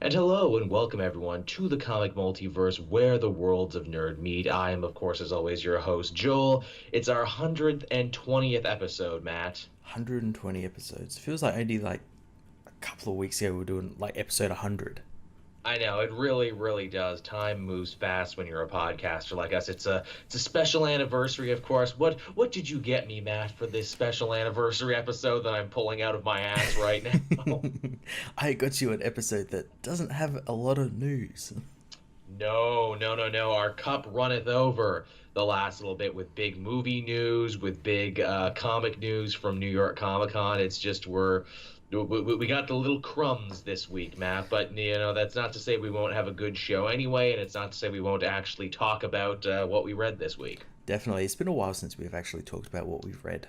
And hello and welcome everyone to the comic multiverse where the worlds of nerd meet. I am, of course, as always, your host, Joel. It's our 120th episode, Matt. 120 episodes. Feels like only like a couple of weeks ago we were doing like episode 100. I know, it really, really does. Time moves fast when you're a podcaster like us. It's a special anniversary, of course. What did you get me, Matt, for this special anniversary episode that I'm pulling out of my ass right now? I got you an episode that doesn't have a lot of news. No, no, no, no. Our cup runneth over the last little bit with big movie news, with big comic news from New York Comic Con. It's just we got the little crumbs this week, Matt. But that's not to say we won't have a good show anyway, and it's not to say we won't actually talk about what we read this week. Definitely, it's been a while since we've actually talked about what we've read.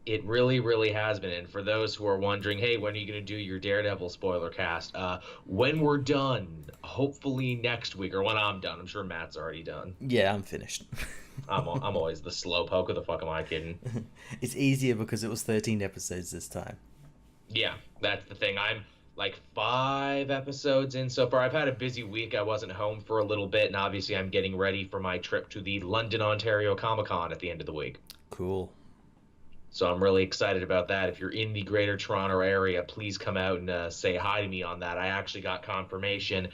It really, really has been. And for those who are wondering, hey, when are you going to do your Daredevil spoiler cast? When we're done, hopefully next week, or when I'm done. I'm sure Matt's already done. Yeah, I'm finished. I'm always the slow poke. Who the fuck am I kidding? It's easier because it was 13 episodes this time. Yeah, that's the thing. I'm like 5 episodes in so far. I've had a busy week. I wasn't home for a little bit, and obviously I'm getting ready for my trip to the London, Ontario Comic Con at the end of the week. Cool. So I'm really excited about that. If you're in the Greater Toronto area, please come out and say hi to me on that. I actually got confirmation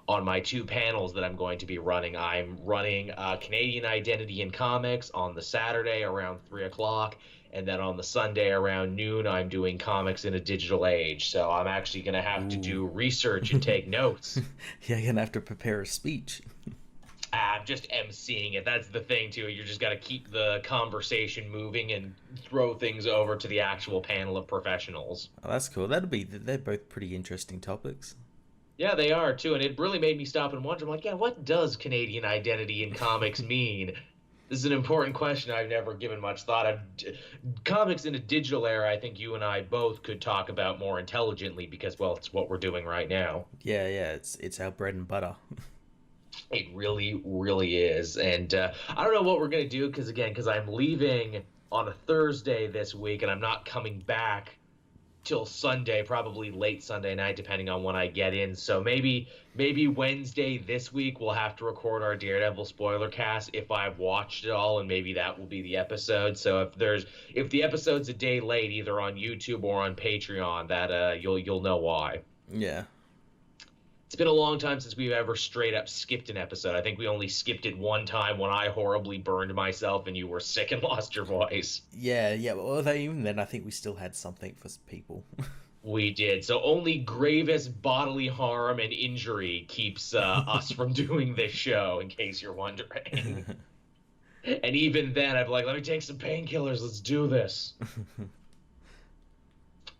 on my two panels that I'm going to be running. I'm running Canadian Identity in Comics on the Saturday around 3 o'clock, and then on the Sunday around noon, I'm doing Comics in a Digital Age. So I'm actually going to have to do Ooh. research and take notes. Yeah, you're gonna have to prepare a speech. I'm just emceeing it. That's the thing, too. You just got to keep the conversation moving and throw things over to the actual panel of professionals. Oh, that's cool. They're both pretty interesting topics. Yeah, they are too, and it really made me stop and wonder. I'm like, yeah, what does Canadian identity in comics mean? This is an important question I've never given much thought of. Comics in a digital era, I think you and I both could talk about more intelligently because, well, it's what we're doing right now. Yeah, it's our bread and butter. It really, really is. And I don't know what we're going to do because I'm leaving on a Thursday this week and I'm not coming back till Sunday, probably late Sunday night, depending on when I get in. So maybe Wednesday this week we'll have to record our Daredevil spoiler cast if I've watched it all, and maybe that will be the episode. So if the episode's a day late, either on YouTube or on Patreon, that you'll know why. Yeah. It's been a long time since we've ever straight up skipped an episode. I think we only skipped it one time when I horribly burned myself and you were sick and lost your voice. Yeah. Although even then, I think we still had something for people. We did. So only gravest bodily harm and injury keeps us from doing this show, in case you're wondering. And even then, I'd be like, let me take some painkillers. Let's do this.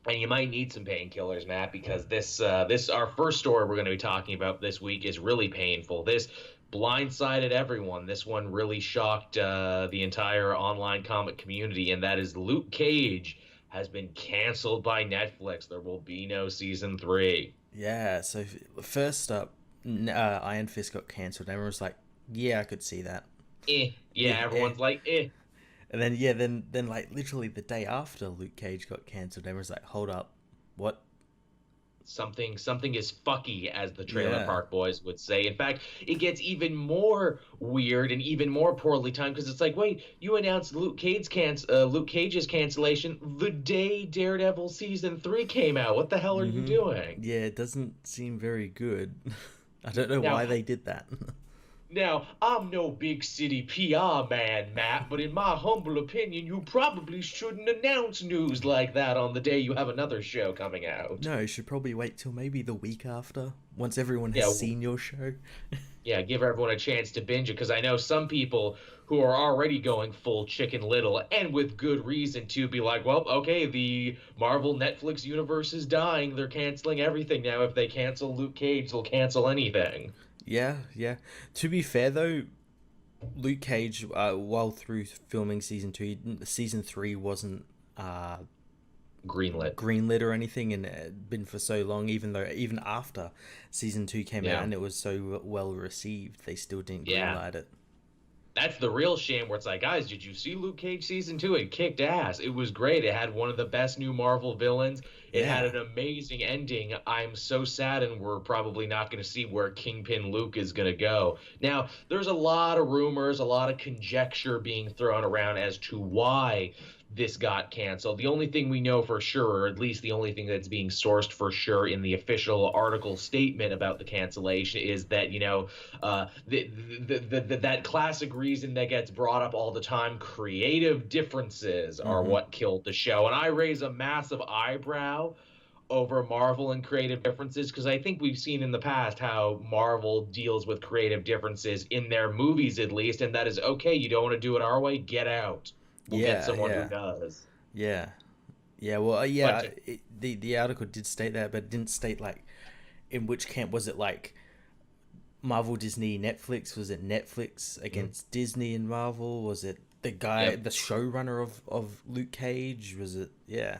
And you might need some painkillers, Matt, because this our first story we're going to be talking about this week is really painful. This blindsided everyone. This one really shocked the entire online comic community, and that is Luke Cage has been canceled by Netflix. There will be no season 3. Yeah, so first up, Iron Fist got cancelled. Everyone was like, yeah, I could see that. Yeah, everyone's like, eh. And then, yeah, then like, literally the day after Luke Cage got cancelled, everyone's like, hold up, what? Something is fucky, as the Trailer Yeah. Park Boys would say. In fact, it gets even more weird and even more poorly timed because it's like, wait, you announced Luke Cage's cancellation the day Daredevil season 3 came out. What the hell are you doing? Yeah, it doesn't seem very good. I don't know Now, why they did that. Now, I'm no big city PR man, Matt, but in my humble opinion, you probably shouldn't announce news like that on the day you have another show coming out. No, you should probably wait till maybe the week after, once everyone Yeah, has seen your show. yeah, give everyone a chance to binge it, because I know some people who are already going full Chicken Little, and with good reason, to be like, well, okay, the Marvel Netflix universe is dying. They're canceling everything now. If they cancel Luke Cage, they'll cancel anything. Yeah. To be fair though, Luke Cage, while through filming season 3 wasn't Greenlit. greenlit or anything, and it had been for so long. Even after season 2 came out Yeah. and it was so well received, they still didn't Yeah. greenlight it. That's the real shame where it's like, guys, did you see Luke Cage season two? It kicked ass. It was great. It had one of the best new Marvel villains. It had Yeah. an amazing ending. I'm so sad, and we're probably not going to see where Kingpin Luke is going to go. Now, there's a lot of rumors, a lot of conjecture being thrown around as to why this got canceled. The only thing we know for sure, or at least the only thing that's being sourced for sure in the official article statement about the cancellation, is that, that classic reason that gets brought up all the time, creative differences are Mm-hmm. what killed the show. And I raise a massive eyebrow over Marvel and creative differences because I think we've seen in the past how Marvel deals with creative differences in their movies, at least, and that is okay. You don't want to do it our way, get out. We'll get Yeah, someone who yeah, does. yeah, yeah. Well, But the article did state that, but it didn't state like in which camp was it, like Marvel, Disney, Netflix? Was it Netflix against Disney and Marvel? Was it the guy, yep. the showrunner of Luke Cage? Was it? Yeah.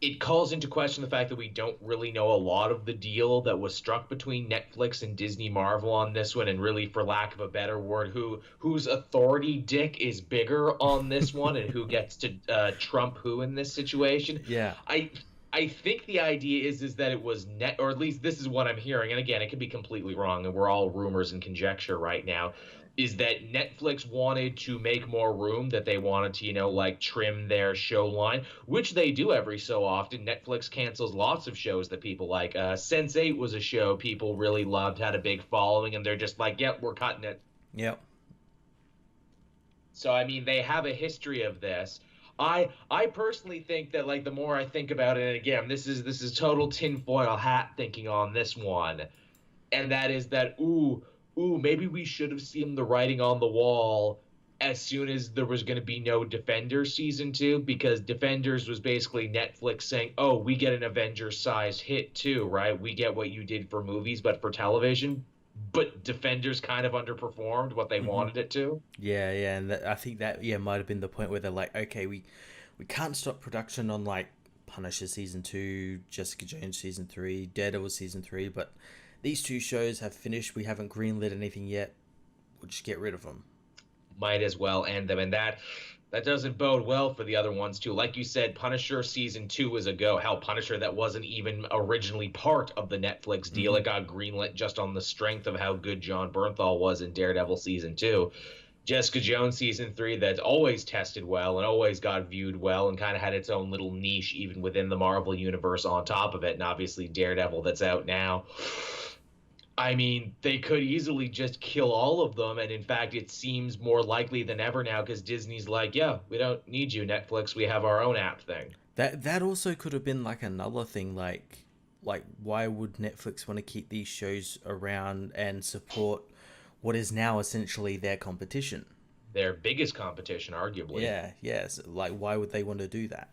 It calls into question the fact that we don't really know a lot of the deal that was struck between Netflix and Disney Marvel on this one, and really, for lack of a better word, whose authority dick is bigger on this one, and who gets to trump who in this situation. Yeah. I I think the idea is that it was net, or at least this is what I'm hearing, and again, it could be completely wrong, and we're all rumors and conjecture right now, is that Netflix wanted to make more room, that they wanted to, like trim their show line, which they do every so often. Netflix cancels lots of shows that people like. Sense8 was a show people really loved, had a big following, and they're just like, yep, we're cutting it. Yep. So I mean, they have a history of this. I personally think that, like, the more I think about it, and again, this is total tinfoil hat thinking on this one, and that is that, maybe we should have seen the writing on the wall as soon as there was going to be no Defenders season two, because Defenders was basically Netflix saying, oh, we get an Avengers sized hit too, right? We get what you did for movies, but for television. But Defenders kind of underperformed what they Mm-hmm. wanted it to. Yeah, yeah, and I think that might have been the point where they're like, okay, we can't stop production on like Punisher season 2, Jessica Jones season 3, Daredevil season 3, but these two shows have finished. We haven't greenlit anything yet. We'll just get rid of them. Might as well end them, and that doesn't bode well for the other ones too. Like you said, Punisher season two was a go. Hell, Punisher, that wasn't even originally part of the Netflix deal. Mm-hmm. It got greenlit just on the strength of how good John Bernthal was in Daredevil season two. Jessica Jones season three, that's always tested well and always got viewed well and kind of had its own little niche even within the Marvel universe on top of it. And obviously Daredevil, that's out now. I mean, they could easily just kill all of them. And in fact, it seems more likely than ever now because Disney's like, yeah, we don't need you, Netflix. We have our own app thing. That also could have been like another thing, like why would Netflix want to keep these shows around and support what is now essentially their competition? Their biggest competition, arguably. Yeah, yes. Like, why would they want to do that?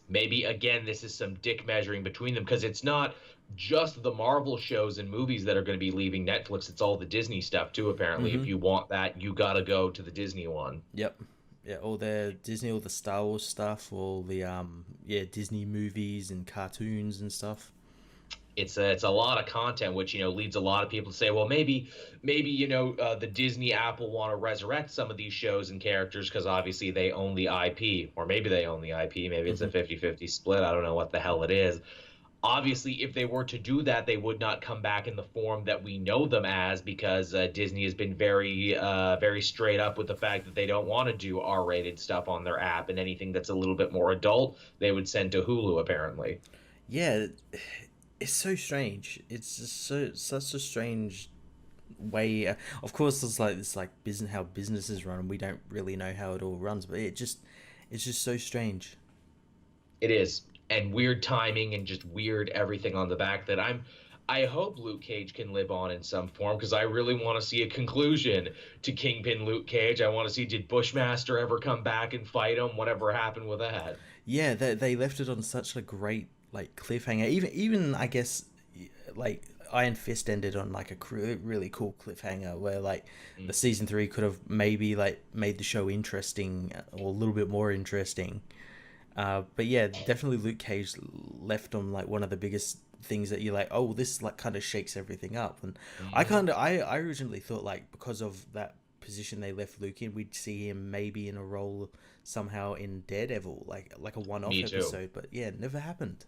Maybe, again, this is some dick measuring between them because it's not just the Marvel shows and movies that are going to be leaving Netflix. It's all the Disney stuff, too, apparently. Mm-hmm. If you want that, you got to go to the Disney one. Yep. Yeah, all the Disney, all the Star Wars stuff, all the yeah, Disney movies and cartoons and stuff. It's a lot of content, which leads a lot of people to say, well, maybe the Disney app will want to resurrect some of these shows and characters because obviously they own the IP, or maybe they own the IP, maybe it's a Mm-hmm. 50-50 split. I don't know what the hell it is. Obviously, if they were to do that, they would not come back in the form that we know them as, because Disney has been very straight up with the fact that they don't want to do R-rated stuff on their app, and anything that's a little bit more adult, they would send to Hulu, apparently. Yeah, it's so strange. It's just such a strange way. Of course, it's like business, how businesses run. We don't really know how it all runs, but it's just so strange. It is, and weird timing and just weird everything on the back that I hope Luke Cage can live on in some form because I really want to see a conclusion to Kingpin Luke Cage. I want to see, did Bushmaster ever come back and fight him? Whatever happened with that? Yeah, they left it on such a great like cliffhanger. Even I guess like Iron Fist ended on like a really cool cliffhanger where like the Mm. season 3 could have maybe like made the show interesting or a little bit more interesting. But yeah, definitely Luke Cage left on like one of the biggest things that you're like, oh, this like kind of shakes everything up. And Hmm. I originally thought like because of that position they left Luke in, we'd see him maybe in a role somehow in Daredevil, like a one-off Me too. episode. But yeah, it never happened.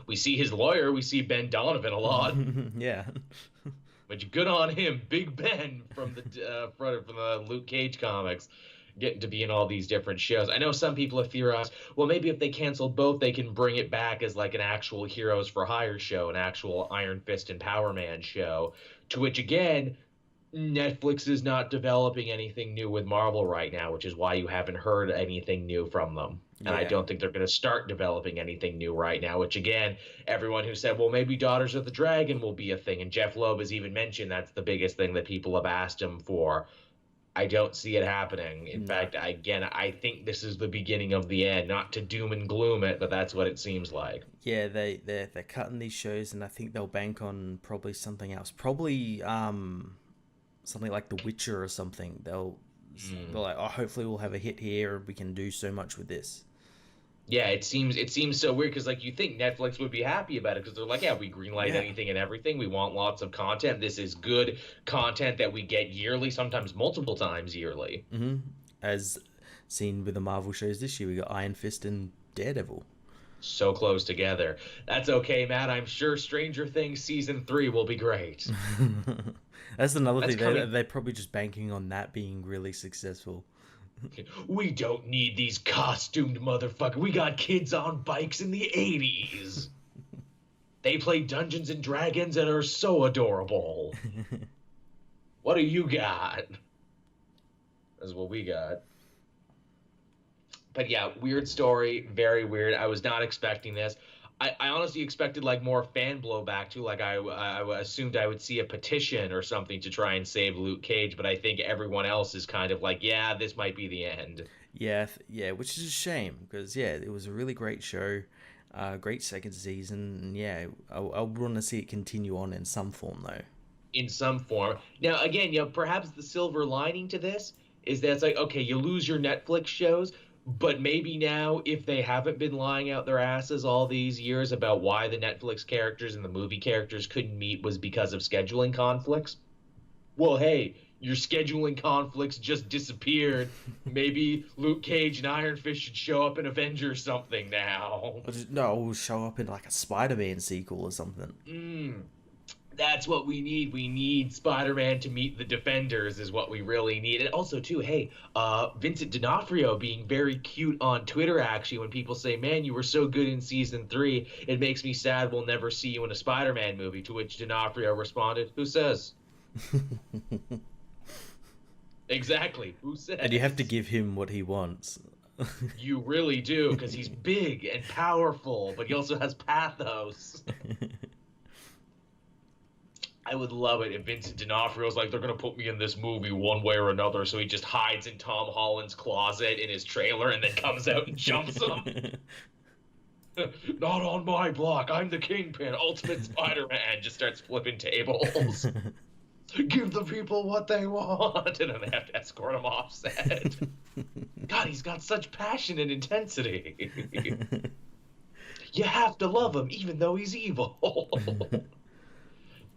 We see his lawyer. We see Ben Donovan a lot. Yeah. Which good on him, Big Ben from the Luke Cage comics, getting to be in all these different shows. I know some people have theorized, well, maybe if they cancel both, they can bring it back as like an actual Heroes for Hire show, an actual Iron Fist and Power Man show. To which again, Netflix is not developing anything new with Marvel right now, which is why you haven't heard anything new from them. And I don't think they're going to start developing anything new right now, which again, everyone who said, well, maybe Daughters of the Dragon will be a thing. And Jeff Loeb has even mentioned that's the biggest thing that people have asked him for. I don't see it happening. In fact, I think this is the beginning of the end. Not to doom and gloom it, but that's what it seems like. Yeah, they're cutting these shows, and I think they'll bank on probably something else. Probably something like The Witcher or something. They're like, oh, hopefully we'll have a hit here, and we can do so much with this. Yeah, it seems so weird because like you think Netflix would be happy about it because they're like, yeah, we greenlight anything and everything. We want lots of content. This is good content that we get yearly, sometimes multiple times yearly. Mm-hmm. As seen with the Marvel shows this year, we got Iron Fist and Daredevil. So close together. That's okay, Matt. I'm sure Stranger Things season 3 will be great. That's another thing. They're probably just banking on that being really successful. We don't need these costumed motherfuckers. We got kids on bikes in the 80s. They play Dungeons and Dragons and are so adorable. What do you got? That's what we got. But yeah, weird story. Very weird. I was not expecting this. I honestly expected like more fan blowback too. Like I assumed I would see a petition or something to try and save Luke Cage, but I think everyone else is kind of like, yeah, this might be the end. Yeah, which is a shame because it was a really great show, great second season. And yeah, I want to see it continue on in some form though. In some form. Now again, perhaps the silver lining to this is that it's like, okay, you lose your Netflix shows. But maybe now, if they haven't been lying out their asses all these years about why the Netflix characters and the movie characters couldn't meet was because of scheduling conflicts, well, hey, your scheduling conflicts just disappeared. Maybe Luke Cage and Iron Fist should show up in Avengers something now. No, we'll show up in like a Spider-Man sequel or something. That's what we need. We need Spider-Man to meet the Defenders is what we really need. And also, too, hey, Vincent D'Onofrio being very cute on Twitter, actually, when people say, man, you were so good in season 3, it makes me sad we'll never see you in a Spider-Man movie, to which D'Onofrio responded, who says? Exactly, who says? And you have to give him what he wants. You really do, because he's big and powerful, but he also has pathos. I would love it if Vincent D'Onofrio's like, they're going to put me in this movie one way or another, so he just hides in Tom Holland's closet in his trailer and then comes out and jumps him. Not on my block. I'm the Kingpin. Ultimate Spider-Man. Just starts flipping tables. Give the people what they want. And then they have to escort him off set. God, he's got such passion and intensity. You have to love him, even though he's evil.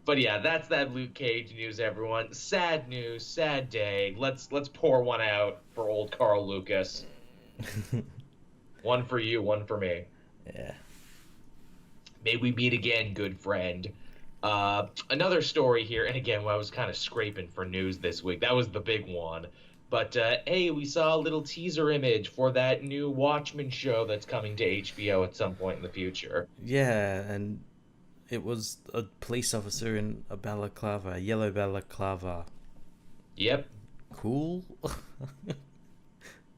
But yeah, that's that Luke Cage news, everyone. Sad news, sad day. Let's pour one out for old Carl Lucas. One for you, one for me. Yeah. May we meet again, good friend. Another story here, and again, I was kind of scraping for news this week. That was the big one. But hey, we saw a little teaser image for that new Watchmen show that's coming to HBO at some point in the future. Yeah, and it was a police officer in a balaclava, a yellow balaclava. Yep. Cool.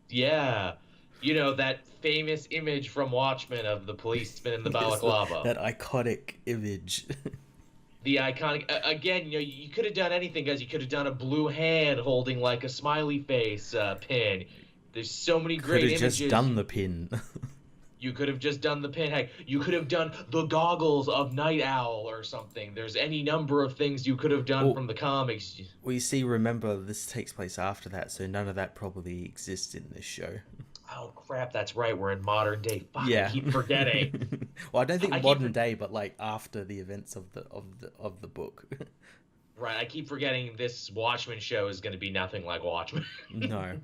Yeah. You know, that famous image from Watchmen of the policeman in the balaclava. That iconic image. The iconic... Again, you could have done anything, guys. You could have done a blue hand holding, like, a smiley face pin. There's so many great images. Could have just done the pin. You could have just done the pin. Heck, you could have done the goggles of Night Owl or something. There's any number of things you could have done from the comics. Well, you see, remember, this takes place after that, so none of that probably exists in this show. Oh, crap, that's right. We're in modern day. Fuck, yeah. I keep forgetting. Well, I don't think modern day, but like after the events of the book. Right, I keep forgetting this Watchmen show is going to be nothing like Watchmen. No.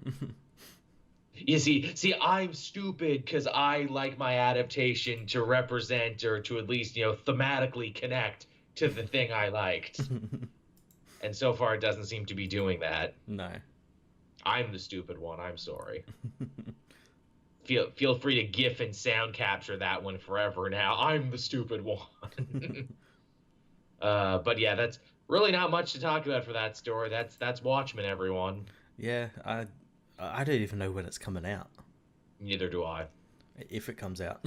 You see, I'm stupid because I like my adaptation to represent or to at least, thematically connect to the thing I liked. And so far, it doesn't seem to be doing that. No. I'm the stupid one. I'm sorry. Feel free to GIF and sound capture that one forever now. I'm the stupid one. But yeah, that's really not much to talk about for that story. That's Watchmen, everyone. Yeah, I don't even know when it's coming out. Neither do I. If it comes out.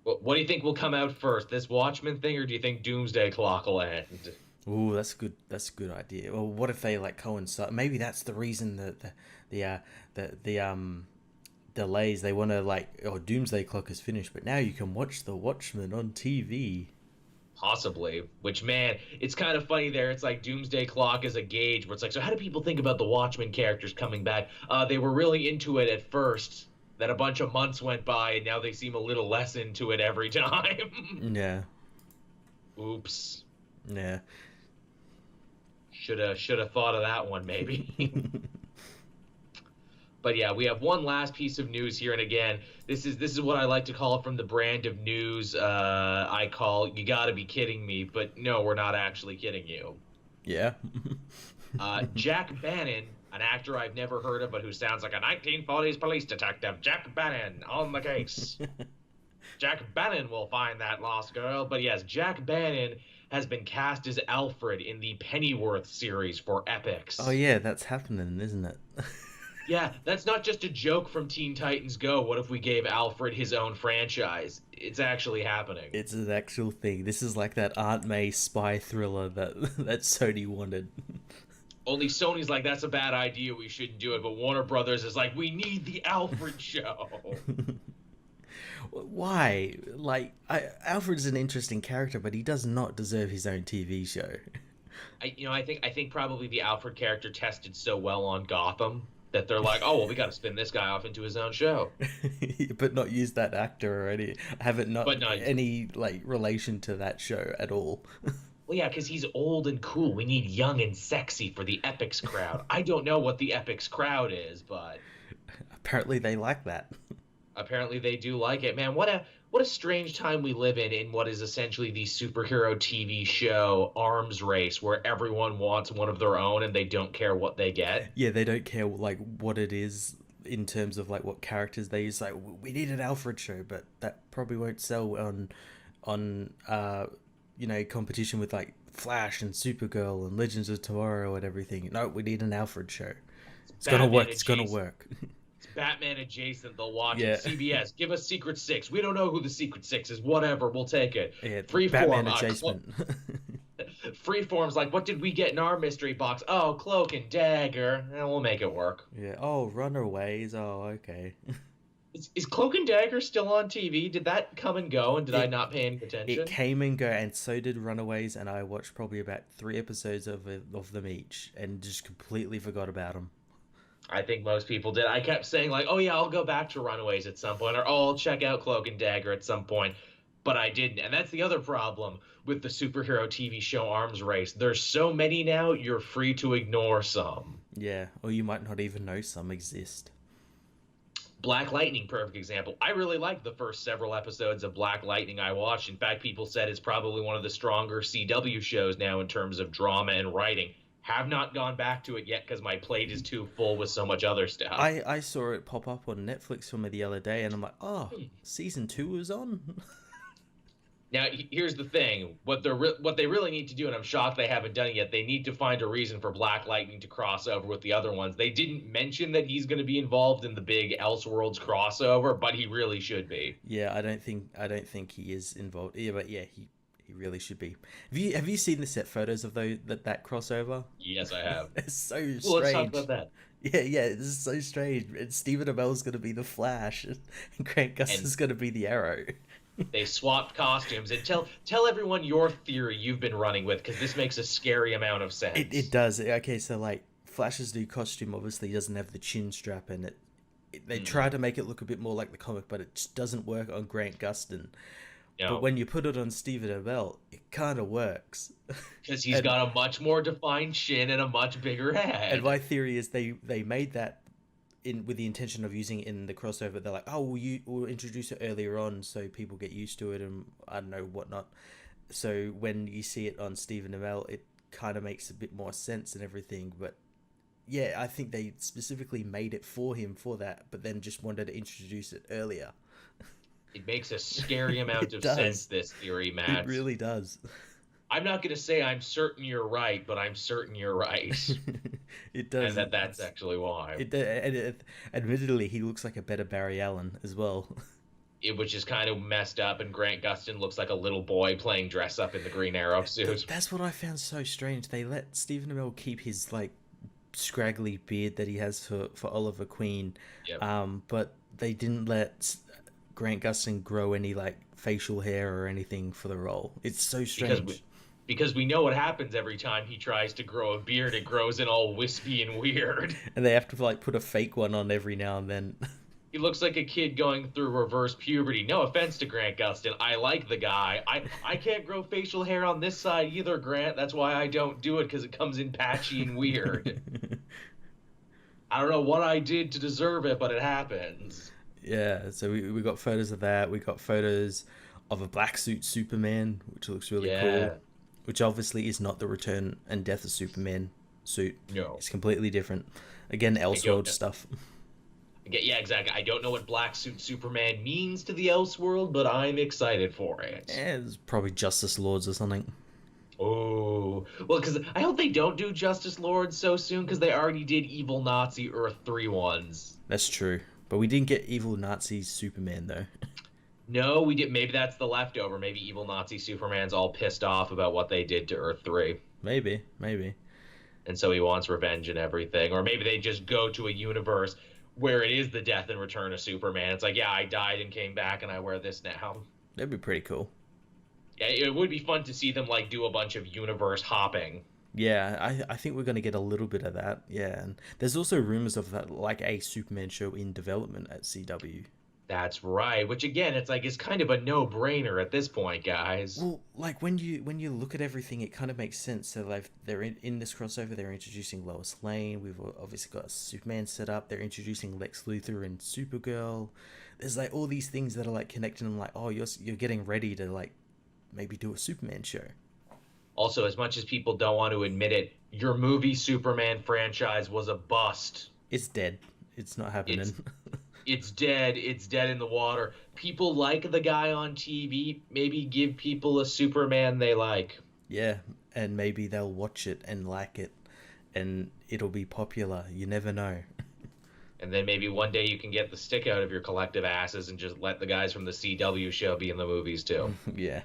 What do you think will come out first, this Watchmen thing, or do you think Doomsday Clock will end? Ooh, that's good. That's a good idea. Well, what if they like coincide? Maybe that's the reason that the delays. They want to like, oh, Doomsday Clock is finished, but now you can watch the Watchmen on TV. Possibly. Which, man, it's kind of funny there. It's like Doomsday Clock is a gauge where it's like, so how do people think about the Watchmen characters coming back? They were really into it at first. Then a bunch of months went by, and now they seem a little less into it every time. Yeah. Oops. Yeah. Shoulda thought of that one, maybe. But yeah, we have one last piece of news here, and again, this is what I like to call from the brand of news I call "You Gotta Be Kidding Me," but no, we're not actually kidding you. Yeah. Jack Bannon, an actor I've never heard of, but who sounds like a 1940s police detective, Jack Bannon on the case. Jack Bannon will find that lost girl, but yes, Jack Bannon has been cast as Alfred in the Pennyworth series for EPIX. Oh yeah, that's happening, isn't it? Yeah, that's not just a joke from Teen Titans Go. What if we gave Alfred his own franchise? It's actually happening. It's an actual thing. This is like that Aunt May spy thriller that that Sony wanted. Only Sony's like, that's a bad idea, we shouldn't do it. But Warner Brothers is like, we need the Alfred show. Why? Like, Alfred's an interesting character, but he does not deserve his own TV show. I think probably the Alfred character tested so well on Gotham that they're like, oh well, we got to spin this guy off into his own show. But not use that actor or any have it not, But not any like relation to that show at all. Well, yeah, because he's old and cool. We need young and sexy for the EPIX crowd. I don't know what the EPIX crowd is, but Apparently they like that. apparently they do like it. Man, what a strange time we live in what is essentially the superhero TV show arms race, where everyone wants one of their own and they don't care what they get. Yeah, they don't care like what it is in terms of like what characters they use. Like we need an Alfred show, but that probably won't sell on competition with like Flash and Supergirl and Legends of Tomorrow and everything. No, we need an Alfred show. It's gonna work. It's gonna work. It's Batman adjacent. They'll watch Yeah. it. CBS, give us Secret Six. We don't know who the Secret Six is. Whatever, we'll take it. Yeah, Freeform. Batman adjacent. Freeform's like, what did we get in our mystery box? Oh, Cloak and Dagger. We'll make it work. Yeah. Oh, Runaways. Oh, okay. Is Cloak and Dagger still on TV? Did that come and go, and did I not pay any attention? It came and go, and so did Runaways, and I watched probably about 3 episodes of them each, and just completely forgot about them. I think most people did. I kept saying like, oh yeah, I'll go back to Runaways at some point, or oh, I'll check out Cloak and Dagger at some point, but I didn't. And that's the other problem with the superhero TV show arms race. There's so many now, you're free to ignore some. Yeah, or you might not even know some exist. Black Lightning, perfect example. I really liked the first several episodes of Black Lightning I watched. In fact, people said it's probably one of the stronger CW shows now in terms of drama and writing. Have not gone back to it yet because my plate is too full with so much other stuff. I saw it pop up on Netflix for me the other day, and I'm like, oh, season 2 is on? Now, here's the thing. What they really need to do, and I'm shocked they haven't done it yet, they need to find a reason for Black Lightning to cross over with the other ones. They didn't mention that he's going to be involved in the big Elseworlds crossover, but he really should be. Yeah, I don't think he is involved. Yeah, but yeah, he really should be. Have you seen the set photos of that crossover? Yes, I have. It's so strange. Well, let's talk about that. Yeah, it's so strange. And Stephen Amell's going to be the Flash, and Grant Gustin's going to be the Arrow. They swapped costumes. And tell everyone your theory you've been running with, because this makes a scary amount of sense. It does. Okay, so like Flash's new costume obviously doesn't have the chin strap, and they try to make it look a bit more like the comic, but it just doesn't work on Grant Gustin. But No, when you put it on Stephen Amell, it kind of works. because he's and got a much more defined chin and a much bigger and head. my theory is they made that in with the intention of using it in the crossover. They're like, oh, we'll introduce it earlier on so people get used to it and I don't know whatnot. So when you see it on Stephen Amell, it kind of makes a bit more sense and everything. But yeah, I think they specifically made it for him for that, but then just wanted to introduce it earlier. It makes a scary amount It of sense, does. this theory, It Matt. really does. I'm not going to say I'm certain you're right, but I'm certain you're right. It And does. that's actually why. Admittedly, he looks like a better Barry Allen as well. It was just kind of messed up, and Grant Gustin looks like a little boy playing dress up in the Green Arrow suit. That's what I found so strange. They let Stephen Amell keep his like scraggly beard that he has for Oliver Queen, Yep. but they didn't let Grant Gustin grow any like facial hair or anything for the role. It's so Because strange. we know what happens every time he tries to grow a beard. It grows in all wispy and weird. And they have to like put a fake one on every now and then. He looks like a kid going through reverse puberty. No offense to Grant Gustin. I like the guy. I can't grow facial hair on this side either, Grant. That's why I don't do it, because it comes in patchy and weird. I don't know what I did to deserve it, but it happens. Yeah, so we got photos of that. We got photos of a black suit Superman, which looks really cool. Yeah. Which obviously is not the return and death of Superman suit. No. It's completely different. Again, I don't Elseworld know. stuff. Yeah, exactly. I don't know what Black Suit Superman means to the Elseworld, but I'm excited for it. It's probably Justice Lords or something. Oh, well, because I hope they don't do Justice Lords so soon, because they already did Evil Nazi Earth 3 ones. That's true. But we didn't get evil Nazi Superman though. No, we did. Maybe that's the leftover. Maybe Evil Nazi Superman's all pissed off about what they did to Earth 3. Maybe. And so he wants revenge and everything. Or maybe they just go to a universe where it is the death and return of Superman. It's like, yeah, I died and came back and I wear this now. That'd be pretty cool. Yeah, it would be fun to see them like do a bunch of universe hopping. Yeah, I think we're gonna get a little bit of that. Yeah, and there's also rumors of that like a Superman show in development at CW. That's right. Which again, it's like it's kind of a no-brainer at this point, guys. Well, like when you look at everything, it kind of makes sense. So like they're in this crossover, they're introducing Lois Lane. We've obviously got Superman set up. They're introducing Lex Luthor and Supergirl. There's like all these things that are like connecting them. Like, oh, you're getting ready to like maybe do a Superman show. Also, as much as people don't want to admit it, your movie Superman franchise was a bust. It's dead. It's not happening. It's it's dead. It's dead in the water. People like the guy on TV. Maybe give people a Superman they like. Yeah, and maybe they'll watch it and like it, and it'll be popular. You never know. And then maybe one day you can get the stick out of your collective asses and just let the guys from the CW show be in the movies too. Yeah.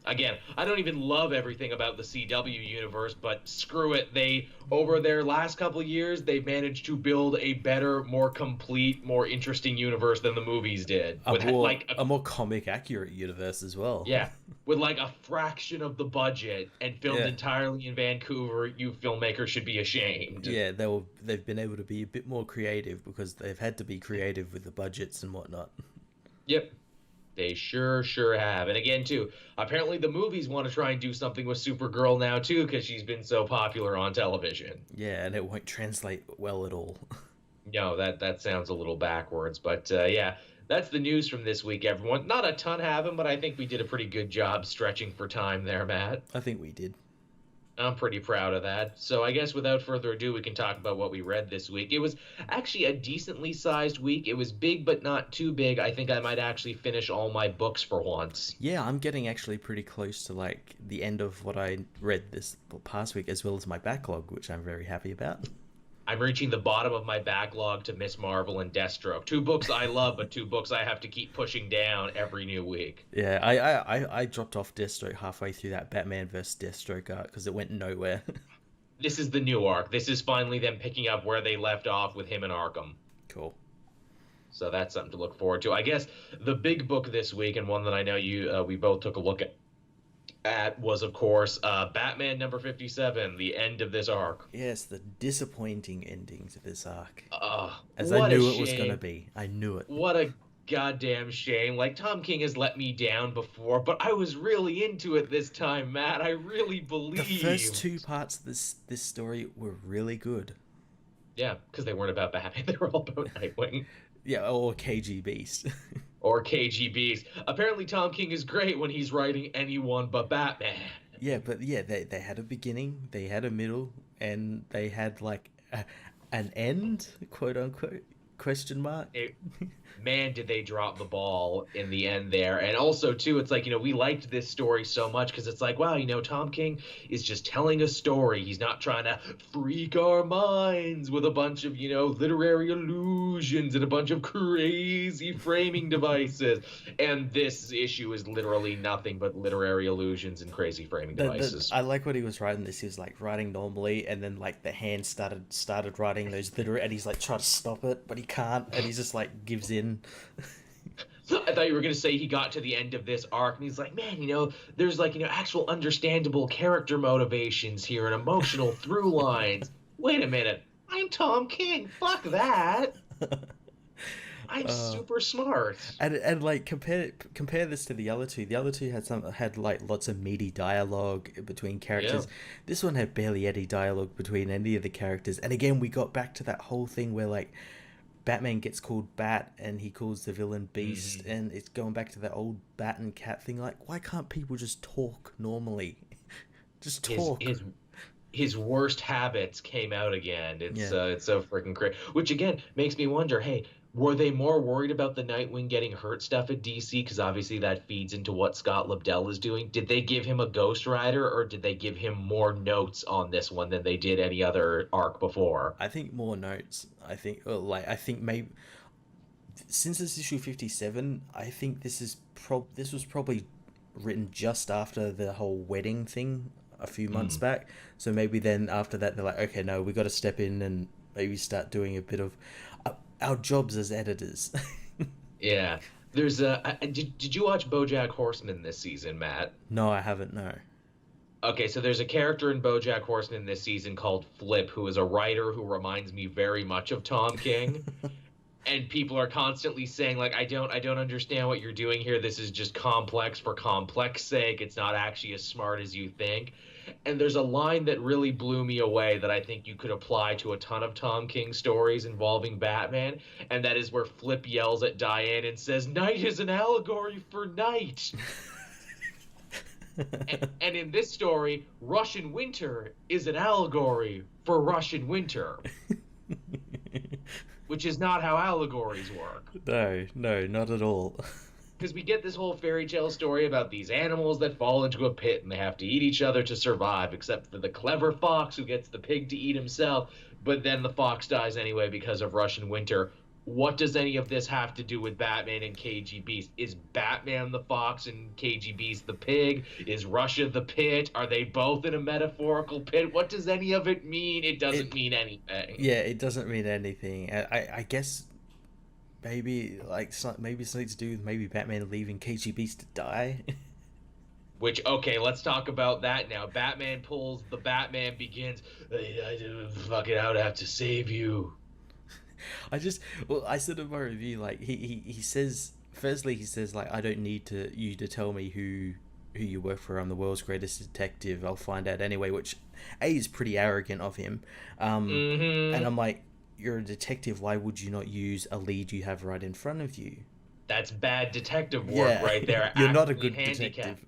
Again, I don't even love everything about the CW universe, but screw it. They, over their last couple of years, they've managed to build a better, more complete, more interesting universe than the movies did. A With more like a more comic accurate universe as well. yeah, with like a fraction of the budget and filmed Yeah. entirely in Vancouver, you filmmakers should be ashamed. Yeah, they've been able to be a bit more creative because they've had to be creative with the budgets and whatnot. Yep. They sure have. And again, too, apparently the movies want to try and do something with Supergirl now, too, because she's been so popular on television. Yeah, and it won't translate well at all. No, that sounds a little backwards. But yeah, that's the news from this week, everyone. Not a ton happened, but I think we did a pretty good job stretching for time there, Matt. I think we did. I'm pretty proud of that. So I guess without further ado, we can talk about what we read this week. It was actually a decently sized week. It was big, but not too big. I think I might actually finish all my books for once. Yeah, I'm getting actually pretty close to like the end of what I read this past week, as well as my backlog, which I'm very happy about. I'm reaching the bottom of my backlog to Miss Marvel and Deathstroke. Two books I love, but two books I have to keep pushing down every new week. Yeah, I dropped off Deathstroke halfway through that Batman vs Deathstroke arc because it went nowhere. This is the new arc. This is finally them picking up where they left off with him in Arkham. Cool. So that's something to look forward to. I guess the big book this week, and one that I know we both took a look at was, of course, Batman number 57, the end of this arc. Yes, the disappointing ending to this arc. Uh, As what I knew a it was shame. going to be. I knew it. goddamn shame. Like, Tom King has let me down before, but I was really into it this time, Matt. I really The first believed. two parts of this story were really good. Yeah, because they weren't about Batman. They were all about Nightwing Yeah, or KG Beast. or KGBs. Apparently, Tom King is great when he's writing anyone but Batman. Yeah, but yeah, they had a beginning, they had a middle, and they had like an end, quote unquote, question mark. It, man, did they drop the ball in the end there. And also, too, it's like, we liked this story so much because it's like, wow, Tom King is just telling a story. He's not trying to freak our minds with a bunch of, literary illusions and a bunch of crazy framing devices. And this issue is literally nothing but literary illusions and crazy framing devices. I like what he was writing. This he was like writing normally, and then like the hand started writing those literary, and he's like trying to stop it, but he can't, and he's just like gives in. I thought you were going to say he got to the end of this arc and he's like, man, there's like, actual understandable character motivations here and emotional through lines. Wait a minute. I'm Tom King. Fuck that. I'm super smart. And like compare this to the other two. The other two had like lots of meaty dialogue between characters. Yeah. This one had barely any dialogue between any of the characters. And again, we got back to that whole thing where like Batman gets called Bat and he calls the villain Beast, and it's going back to that old Bat and Cat thing. Like, why can't people just talk normally? Just talk. His worst habits came out again. It's Yeah. it's so freaking crazy. Which again makes me wonder, hey, were they more worried about the Nightwing getting hurt stuff at DC? Because obviously that feeds into what Scott Lobdell is doing. Did they give him a Ghost Rider, or did they give him more notes on this one than they did any other arc before? I think more notes. I think maybe since this issue 57, I think this was probably written just after the whole wedding thing a few months back. So maybe then after that they're like, okay, no, we got to step in and maybe start doing a bit of our jobs as editors. Yeah. Did you watch BoJack Horseman this season, Matt? No, I haven't. No. Okay, so there's a character in BoJack Horseman this season called Flip, who is a writer who reminds me very much of Tom King. And people are constantly saying, like, I don't understand what you're doing here. This is just complex for complex sake. It's not actually as smart as you think. And there's a line that really blew me away that I think you could apply to a ton of Tom King stories involving Batman, and that is where Flip yells at Diane and says, "Night is an allegory for night." and in this story, Russian winter is an allegory for Russian winter. Which is not how allegories work. No, not at all. Because we get this whole fairy tale story about these animals that fall into a pit and they have to eat each other to survive, except for the clever fox who gets the pig to eat himself, but then the fox dies anyway because of Russian winter. What does any of this have to do with Batman and KG Beast? Is Batman the fox and KG Beast the pig? Is Russia the pit? Are they both in a metaphorical pit? What does any of it mean? It doesn't mean anything. Yeah, it doesn't mean anything. I guess maybe maybe something to do with maybe Batman leaving KG Beast to die. Which, okay, let's talk about that now. Batman pulls the Batman Begins. Fuck it, I would have to save you. I said in my review, like he says, firstly he says like, I don't need you to tell me who you work for. I'm the world's greatest detective. I'll find out anyway, which is pretty arrogant of him. And I'm like, you're a detective. Why would you not use a lead you have right in front of you? That's bad detective work right there. You're not a good detective.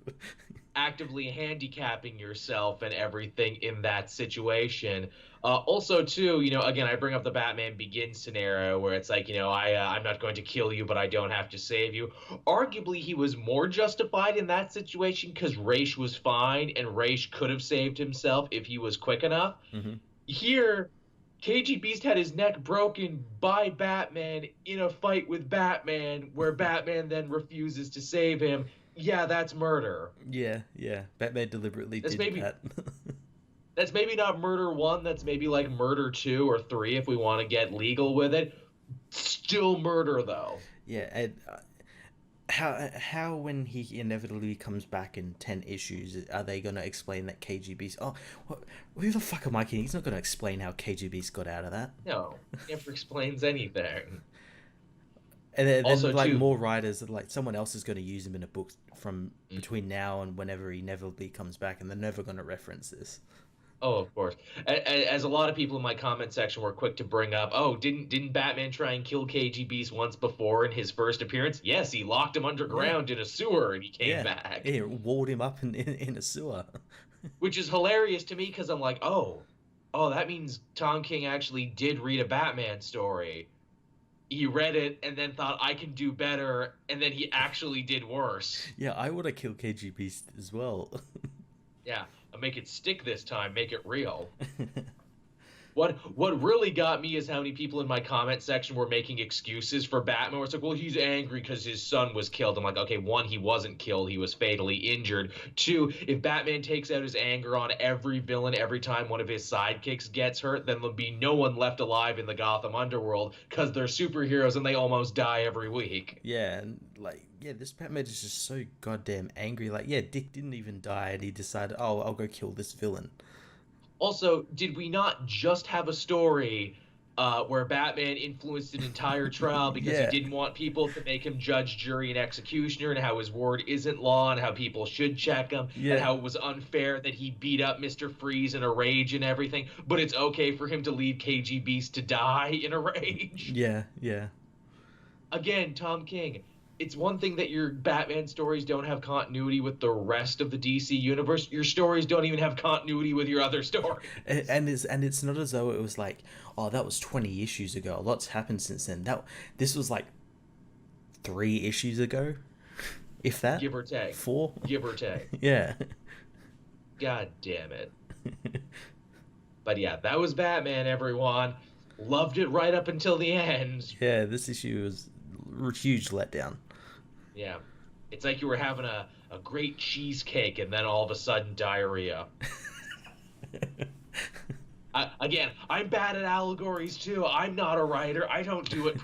Actively handicapping yourself and everything in that situation. Also, too, again, I bring up the Batman Begins scenario where it's like, I'm not going to kill you, but I don't have to save you. Arguably, he was more justified in that situation because Ra's was fine and Ra's could have saved himself if he was quick enough. Mm-hmm. Here, KG Beast had his neck broken by Batman in a fight with Batman where Batman then refuses to save him. Yeah, that's murder. Yeah. Batman deliberately did that. That's maybe not murder 1. That's maybe like murder 2 or 3 if we want to get legal with it. Still murder, though. Yeah, and how when he inevitably comes back in 10 issues, are they going to explain that KGB's... Oh, who the fuck am I kidding? He's not going to explain how KGB's got out of that. No, he never explains anything. And then Also, like too. more writers, like someone else is going to use him in a book from between now and whenever he inevitably comes back, and they're never going to reference this. Oh, of course. As a lot of people in my comment section were quick to bring up, oh, didn't Batman try and kill KG Beast once before in his first appearance? Yes, he locked him Yeah, underground in a sewer and he came yeah, back. yeah. Walled him up in a sewer. Which is hilarious to me because I'm like, oh, that means Tom King actually did read a Batman story. He read it and then thought I can do better, and then he actually did worse. Yeah, I would have killed KG Beast as well. Yeah, I'll make it stick this time, make it real. What really got me is how many people in my comment section were making excuses for Batman. Where it's like, well, he's angry because his son was killed. I'm like, okay, one, he wasn't killed; he was fatally injured. Two, if Batman takes out his anger on every villain every time one of his sidekicks gets hurt, then there'll be no one left alive in the Gotham underworld because they're superheroes and they almost die every week. Yeah, and like, yeah, this Batman is just so goddamn angry. Like, yeah, Dick didn't even die, and he decided, oh, I'll go kill this villain. Also, did we not just have a story where Batman influenced an entire trial because he Yeah, didn't want people to make him judge, jury, and executioner, and how his word isn't law, and how people should check him, and yeah, how it was unfair that he beat up Mr. Freeze in a rage and everything, but it's okay for him to leave KG Beast to die in a rage? yeah, yeah. Again, Tom King. It's one thing that your Batman stories don't have continuity with the rest of the DC universe. Your stories don't even have continuity with your other stories. And it's not as though it was like, oh, that was 20 issues ago. A lot's happened since then. This was like 3 issues ago, if that. Give or take. 4. Give or take. Yeah. God damn it. But yeah, that was Batman, everyone. Loved it right up until the end. Yeah, this issue was a huge letdown. Yeah. It's like you were having a great cheesecake and then all of a sudden diarrhea. Again, I'm bad at allegories too. I'm not a writer. I don't do it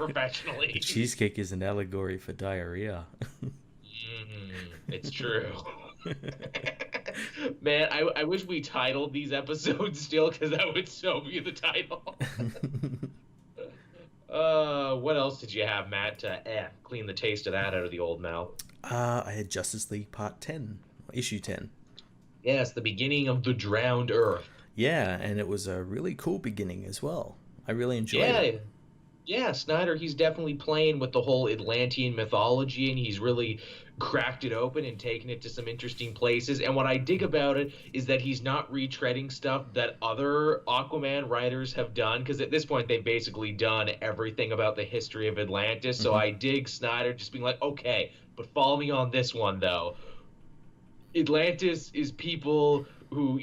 The professionally. cheesecake is an allegory for diarrhea. It's true. Man, I wish we titled these episodes still because that would so be the title. What else did you have, Matt, to clean the taste of that out of the old mouth? I had Justice League Part 10, issue 10. Yes, the beginning of the drowned Earth. Yeah, and it was a really cool beginning as well. I really enjoyed Yeah, it. yeah, Snyder, he's definitely playing with the whole Atlantean mythology and he's really cracked it open and taken it to some interesting places. And what I dig about it is that he's not retreading stuff that other Aquaman writers have done, because at this point they've basically done everything about the history of Atlantis. So Hmm. I dig Snyder just being like, okay, but follow me on this one though. Atlantis is people who,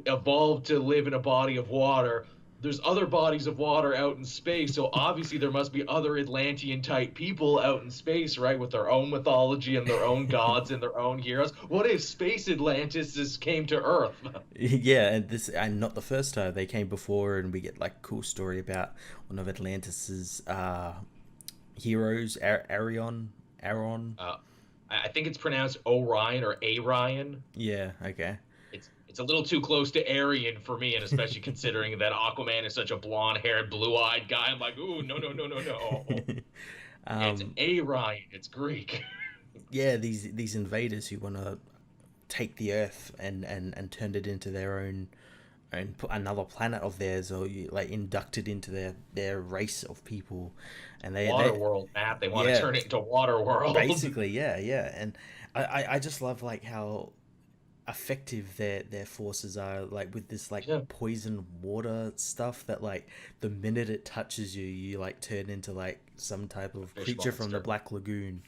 evolved to live in a body of water. There's other bodies of water out in space, so obviously there must be other Atlantean type people out in space, right, with their own mythology and their own gods and their own heroes. What if space Atlantis came to Earth? Yeah, and not the first time they came before, and we get like a cool story about one of Atlantis's heroes, Aaron. I think it's pronounced Orion or Arion. Yeah, okay. It's a little too close to Aryan for me, and especially considering that Aquaman is such a blonde-haired, blue-eyed guy. I'm like, ooh, no, no, no, no, no. It's um, Arion. It's Greek. yeah, these invaders who want to take the Earth and turn it into their own and put another planet of theirs, or like inducted into their race of people, and they Waterworld, Matt. They want to yeah, turn it into Waterworld. basically, yeah, and I just love like how effective their forces are, like with this like Yeah, poison water stuff that like the minute it touches you, you like turn into like some type a of fish creature from the monster. Black Lagoon.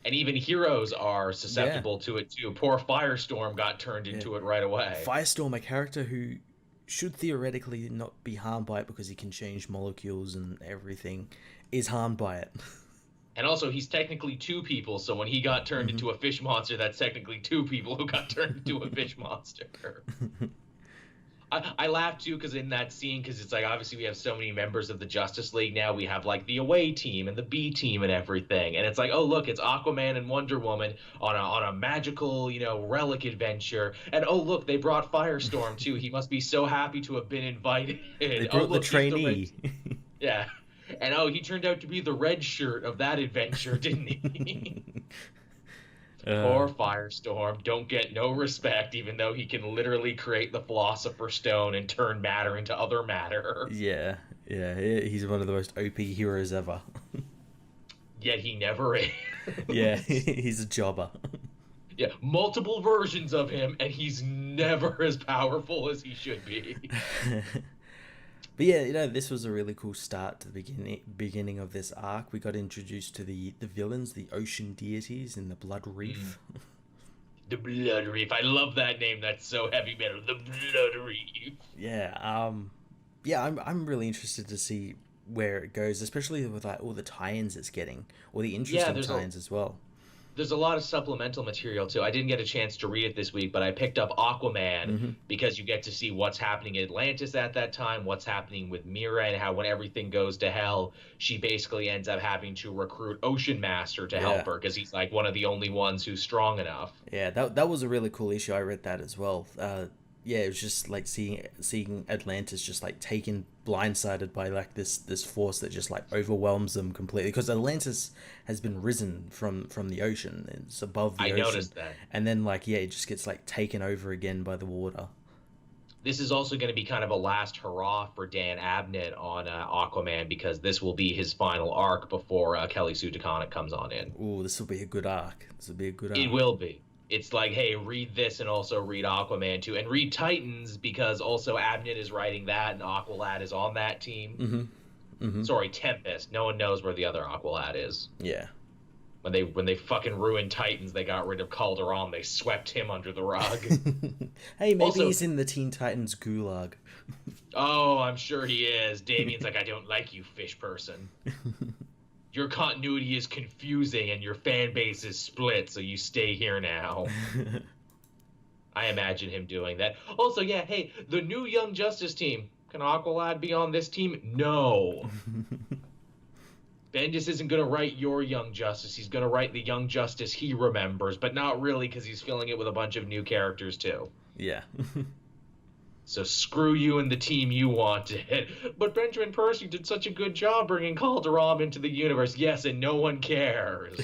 And even heroes are Yeah, susceptible to it too. Poor Firestorm got turned yeah. into it right away. Firestorm, a character who should theoretically not be harmed by it because he can change molecules and everything, is harmed by it. And also, he's technically two people, so when he got turned Hmm. into a fish monster, that's technically two people who got turned into a fish monster. I laugh too because in that scene, because it's like obviously we have so many members of the Justice League now. We have like the away team and the B team and everything, and it's like, oh look, it's Aquaman and Wonder Woman on a magical relic adventure, and oh look, they brought Firestorm too. He must be so happy to have been invited. They Oh brought the look, he's the trainee. yeah. And oh, he turned out to be the red shirt of that adventure, didn't he? uh, Poor Firestorm. Don't get no respect, even though he can literally create the Philosopher's Stone and turn matter into other matter. yeah, yeah, he's one of the most OP heroes ever. Yet he never is. Yeah, he's a jobber. Yeah, multiple versions of him, and he's never as powerful as he should be. But yeah, this was a really cool start to the beginning of this arc. We got introduced to the villains, the ocean deities in the Blood Reef. The Blood Reef. I love that name. That's so heavy metal. The Blood Reef. Yeah, yeah, I'm really interested to see where it goes, especially with like all the tie-ins it's getting, or the interesting tie-ins as well. There's a lot of supplemental material too. I didn't get a chance to read it this week, but I picked up Aquaman because you get to see what's happening in Atlantis at that time, what's happening with Mira, and how when everything goes to hell, she basically ends up having to recruit Ocean Master to help her because he's like one of the only ones who's strong enough. Yeah, that was a really cool issue. I read that as well. Yeah, it was just like seeing Atlantis just like taken blindsided by like this force that just like overwhelms them completely, because Atlantis has been risen from the ocean. It's above the ocean. I noticed that. And then like it just gets like taken over again by the water. This is also going to be kind of a last hurrah for Dan Abnett on Aquaman, because this will be his final arc before Kelly Sue DeConnick comes on in. Ooh, this will be a good arc. It will be. It's like, hey, read this and also read Aquaman too, and read Titans, because also Abnett is writing that and Aqualad is on that team. Sorry, Tempest. No one knows where the other Aqualad is. Yeah. When they fucking ruined Titans, they got rid of Calderon. They swept him under the rug. Hey, maybe he's in the Teen Titans gulag. Oh, I'm sure he is. Damien's like, I don't like you, fish person. Your continuity is confusing and your fan base is split, so you stay here now. I imagine him doing that. Also, yeah, hey, the new Young Justice team. Can Aqualad be on this team? No. Bendis isn't going to write your Young Justice. He's going to write the Young Justice he remembers, but not really, because he's filling it with a bunch of new characters, too. Yeah. So screw you and the team you wanted. But Benjamin Percy did such a good job bringing Calderon into the universe. Yes, and no one cares.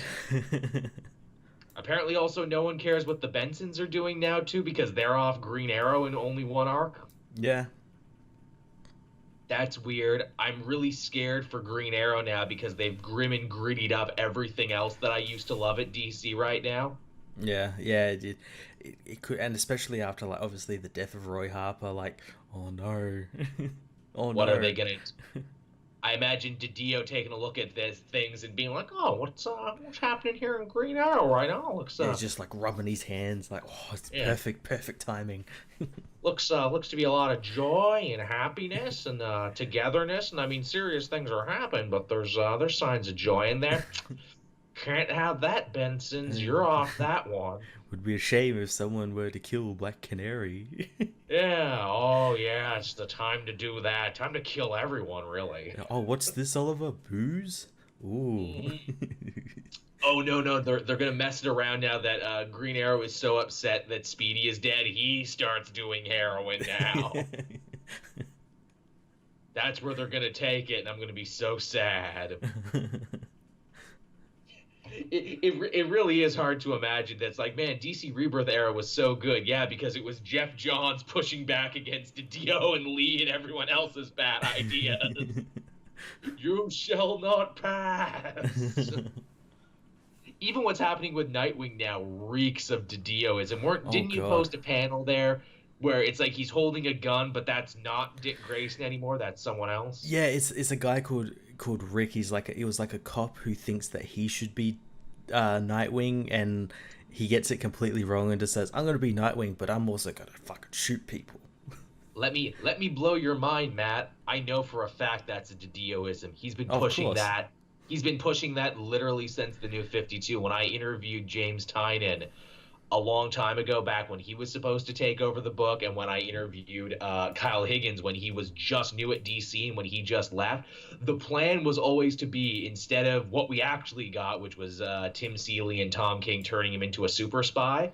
Apparently also no one cares what the Bensons are doing now, too, because they're off Green Arrow in only one arc. Yeah. That's weird. I'm really scared for Green Arrow now, because they've grim and grittied up everything else that I used to love at DC right now. Yeah, it could, and especially after like obviously the death of Roy Harper, like, oh no, what are they gonna? I imagine Didio taking a look at these things and being like, oh, what's happening here in Green Arrow right now? He's just like rubbing his hands, like, oh, it's perfect timing. looks to be a lot of joy and happiness and togetherness, and I mean serious things are happening, but there's signs of joy in there. Can't have that, Bensons. You're off that one. Would be a shame if someone were to kill Black Canary. Yeah, oh yeah, it's the time to do that. Time to kill everyone, really. Oh, what's this, Oliver? Booze? Ooh. Oh, no, they're gonna mess it around now that Green Arrow is so upset that Speedy is dead, he starts doing heroin now. That's where they're gonna take it, and I'm gonna be so sad. It really is hard to imagine. That's like, man, DC Rebirth era was so good. Yeah, because it was Jeff Johns pushing back against Dio and Lee and everyone else's bad ideas. You shall not pass. Even what's happening with Nightwing now reeks of Didioism. Didn't you post a panel there where it's like he's holding a gun, but that's not Dick Grayson anymore? That's someone else. Yeah, it's a guy called Rick. He was like a cop who thinks that he should be Nightwing, and he gets it completely wrong and just says, I'm gonna be Nightwing, but I'm also gonna fucking shoot people. Let me blow your mind, Matt. I know for a fact that's a Didioism. He's been pushing that. He's been pushing that literally since the New 52. When I interviewed James Tynion a long time ago, back when he was supposed to take over the book, and when I interviewed Kyle Higgins when he was just new at DC and when he just left, the plan was always to be, instead of what we actually got, which was Tim Seeley and Tom King turning him into a super spy,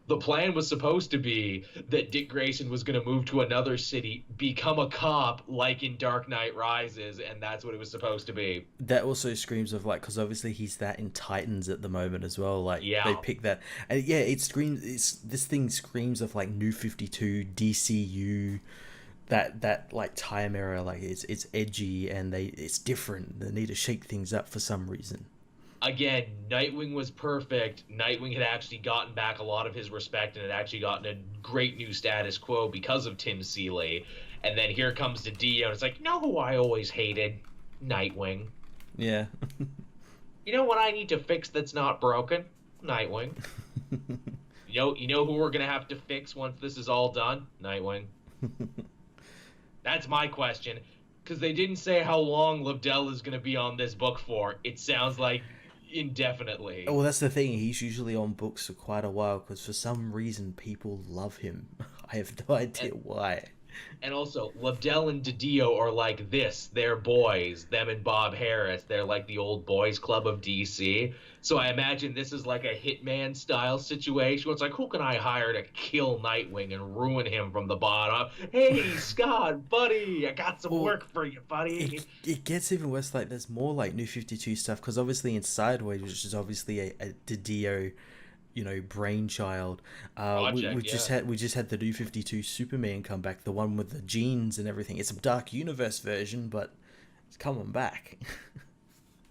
The plan was supposed to be that Dick Grayson was going to move to another city, become a cop like in Dark Knight Rises, and that's what it was supposed to be. That also screams of like, because obviously he's that in Titans at the moment as well. Like they Yeah. pick that, and yeah, it screams. This thing screams of like New 52, DCU, that like time era. Like it's edgy and it's different. They need to shake things up for some reason. Again, Nightwing was perfect. Nightwing had actually gotten back a lot of his respect and had actually gotten a great new status quo because of Tim Seeley. And then here comes the Dio, and it's like, you know who I always hated? Nightwing. Yeah. You know what I need to fix that's not broken? Nightwing. You know who we're gonna have to fix once this is all done? Nightwing. That's my question. Because they didn't say how long Lobdell is gonna be on this book for. It sounds like indefinitely. Well, that's the thing. He's usually on books for quite a while because for some reason people love him. I have no idea why. And also, Lobdell and DiDio are like this. They're boys. Them and Bob Harris. They're like the old boys club of DC. So I imagine this is like a Hitman style situation where it's like, who can I hire to kill Nightwing and ruin him from the bottom up? Hey, Scott, buddy, I got some work for you, buddy. It gets even worse. Like there's more like New 52 stuff because obviously in Sideways, which is obviously a DiDio, brainchild. We just had the New 52 Superman come back, the one with the jeans and everything. It's a Dark Universe version, but it's coming back.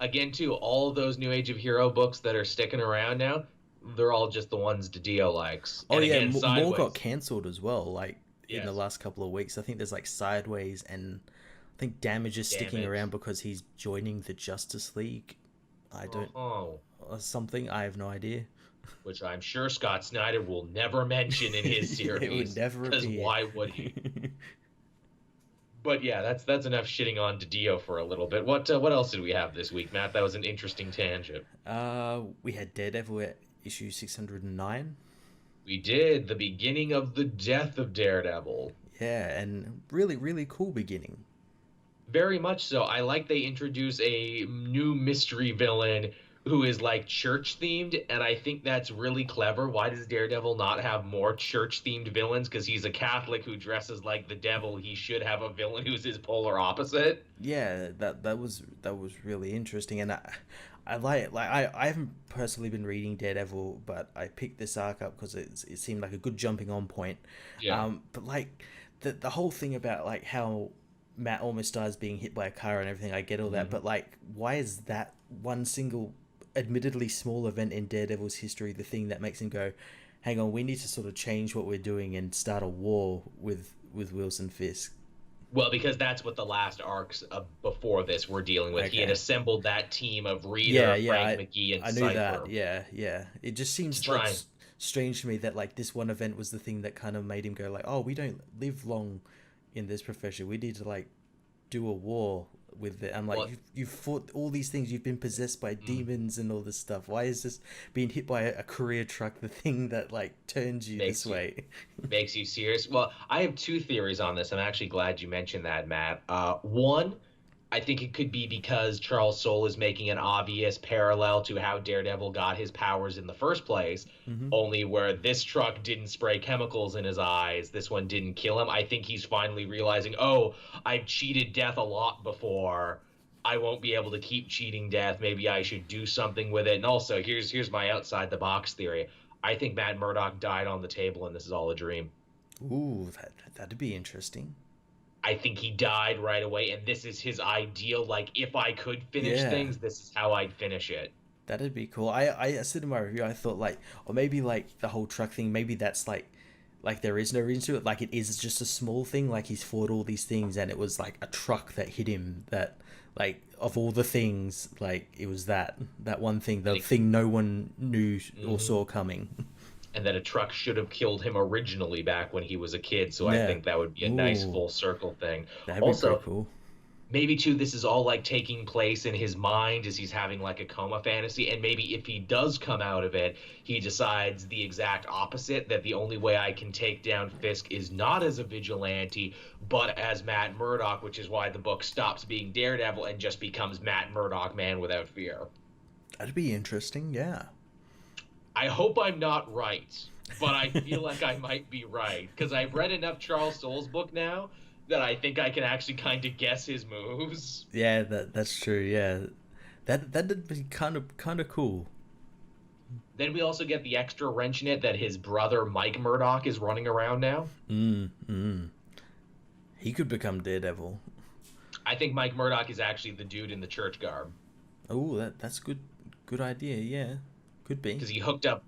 Again, too, all of those New Age of Hero books that are sticking around now, they're all just the ones DiDio likes. Oh, and yeah, again, more got cancelled as well, like, yes. in the last couple of weeks. I think there's, like, Sideways, and I think Damage is sticking around because he's joining the Justice League. Or something. I have no idea. Which I'm sure Scott Snyder will never mention in his series. It would never appear. Because why would he? But yeah, that's enough shitting on DiDio for a little bit. What else did we have this week, Matt? That was an interesting tangent. We had Daredevil at issue 609. We did. The beginning of the death of Daredevil. Yeah, and really, really cool beginning. Very much so. I like they introduce a new mystery villain who is like church themed, and I think that's really clever. Why does Daredevil not have more church themed villains? Because he's a Catholic who dresses like the devil. He should have a villain who's his polar opposite. Yeah, that was really interesting, and I haven't personally been reading Daredevil, but I picked this arc up because it seemed like a good jumping on point. Yeah. But like the whole thing about like how Matt almost dies being hit by a car and everything, I get all that, but like why is that one single admittedly small event in Daredevil's history the thing that makes him go, hang on, we need to sort of change what we're doing and start a war with Wilson Fisk? Well, because that's what the last arcs before this were dealing with. Okay. He had assembled that team of Reader, Frank McGee, and Cypher. I knew that. Yeah. It just seems like strange to me that like this one event was the thing that kind of made him go like, oh, we don't live long in this profession. We need to like do a war with it. I'm like, you've fought all these things. You've been possessed by demons and all this stuff. Why is this being hit by a courier truck the thing that like turns you this way? Makes you serious? Well, I have two theories on this. I'm actually glad you mentioned that, Matt. One, I think it could be because Charles Soule is making an obvious parallel to how Daredevil got his powers in the first place, only where this truck didn't spray chemicals in his eyes, this one didn't kill him. I think he's finally realizing, oh, I've cheated death a lot before. I won't be able to keep cheating death. Maybe I should do something with it. And also, here's my outside the box theory. I think Matt Murdock died on the table and this is all a dream. Ooh, that'd be interesting. I think he died right away, and this is his ideal. Like, if I could finish things, this is how I'd finish it. That'd be cool. I said in my review, I thought like, or maybe like the whole truck thing, maybe that's like there is no reason to it. Like it is just a small thing. Like he's fought all these things, and it was like a truck that hit him. That like of all the things, like it was that one thing, the thing no one knew or saw coming. And that a truck should have killed him originally back when he was a kid. So I think that would be a nice full circle thing. That'd be pretty cool. Maybe too, this is all like taking place in his mind as he's having like a coma fantasy. And maybe if he does come out of it, he decides the exact opposite, that the only way I can take down Fisk is not as a vigilante, but as Matt Murdock, which is why the book stops being Daredevil and just becomes Matt Murdock, Man Without Fear. That'd be interesting, yeah. I hope I'm not right. but I feel like I might be right because I've read enough Charles Soule's book now that I think I can actually kind of guess his moves. Yeah, that's true. Yeah, that'd be kind of cool. Then we also get the extra wrench in it that his brother Mike Murdock is running around now. Mm. He could become Daredevil. I think Mike Murdock is actually the dude in the church garb Oh, that's good idea. Yeah, could be. because he hooked up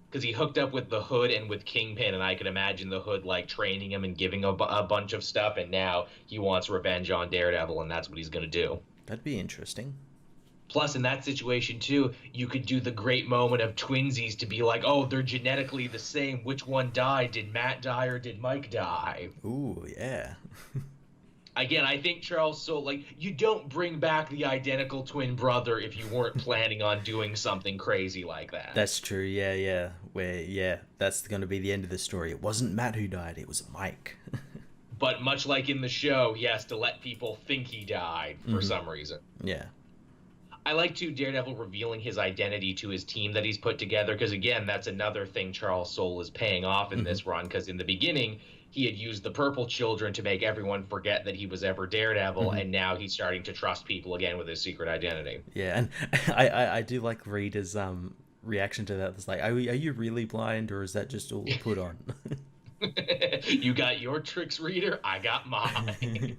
with the Hood and with Kingpin, and I could imagine the Hood like training him and giving a bunch of stuff, and now he wants revenge on Daredevil, and that's what he's gonna do. That'd be interesting. Plus, in that situation too, you could do the great moment of twinsies to be like, oh, they're genetically the same. Which one died? Did Matt die or did Mike die? Ooh, yeah. Again, I think Charles Soule, like, you don't bring back the identical twin brother if you weren't planning on doing something crazy like that. That's true. Yeah. That's going to be the end of the story. It wasn't Matt who died. It was Mike. But much like in the show, he has to let people think he died for some reason. Yeah. I like to Daredevil revealing his identity to his team that he's put together because, again, that's another thing Charles Soule is paying off in this run because in the beginning, he had used the Purple Children to make everyone forget that he was ever Daredevil, and now he's starting to trust people again with his secret identity. Yeah, and I do like Reader's reaction to that. It's like, are you really blind, or is that just all put on? You got your tricks, Reader. I got mine.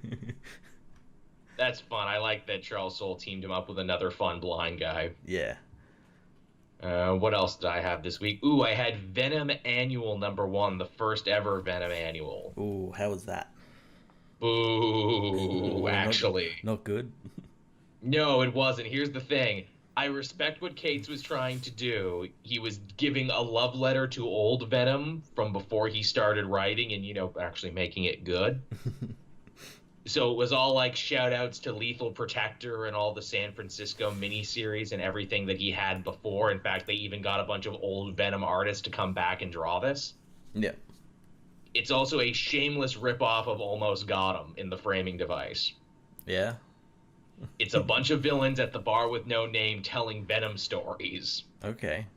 That's fun. I like that Charles Soule teamed him up with another fun blind guy. Yeah. What else did I have this week? Ooh, I had Venom Annual #1, the first ever Venom Annual. Ooh, how was that? Ooh, actually. Not good? No, it wasn't. Here's the thing. I respect what Cates was trying to do. He was giving a love letter to old Venom from before he started writing and, actually making it good. So it was all like shout outs to Lethal Protector and all the San Francisco miniseries and everything that he had before. In fact, they even got a bunch of old Venom artists to come back and draw this. Yeah. It's also a shameless ripoff of Almost Got 'Em in the framing device. Yeah. It's a bunch of villains at the bar with no name telling Venom stories. Okay.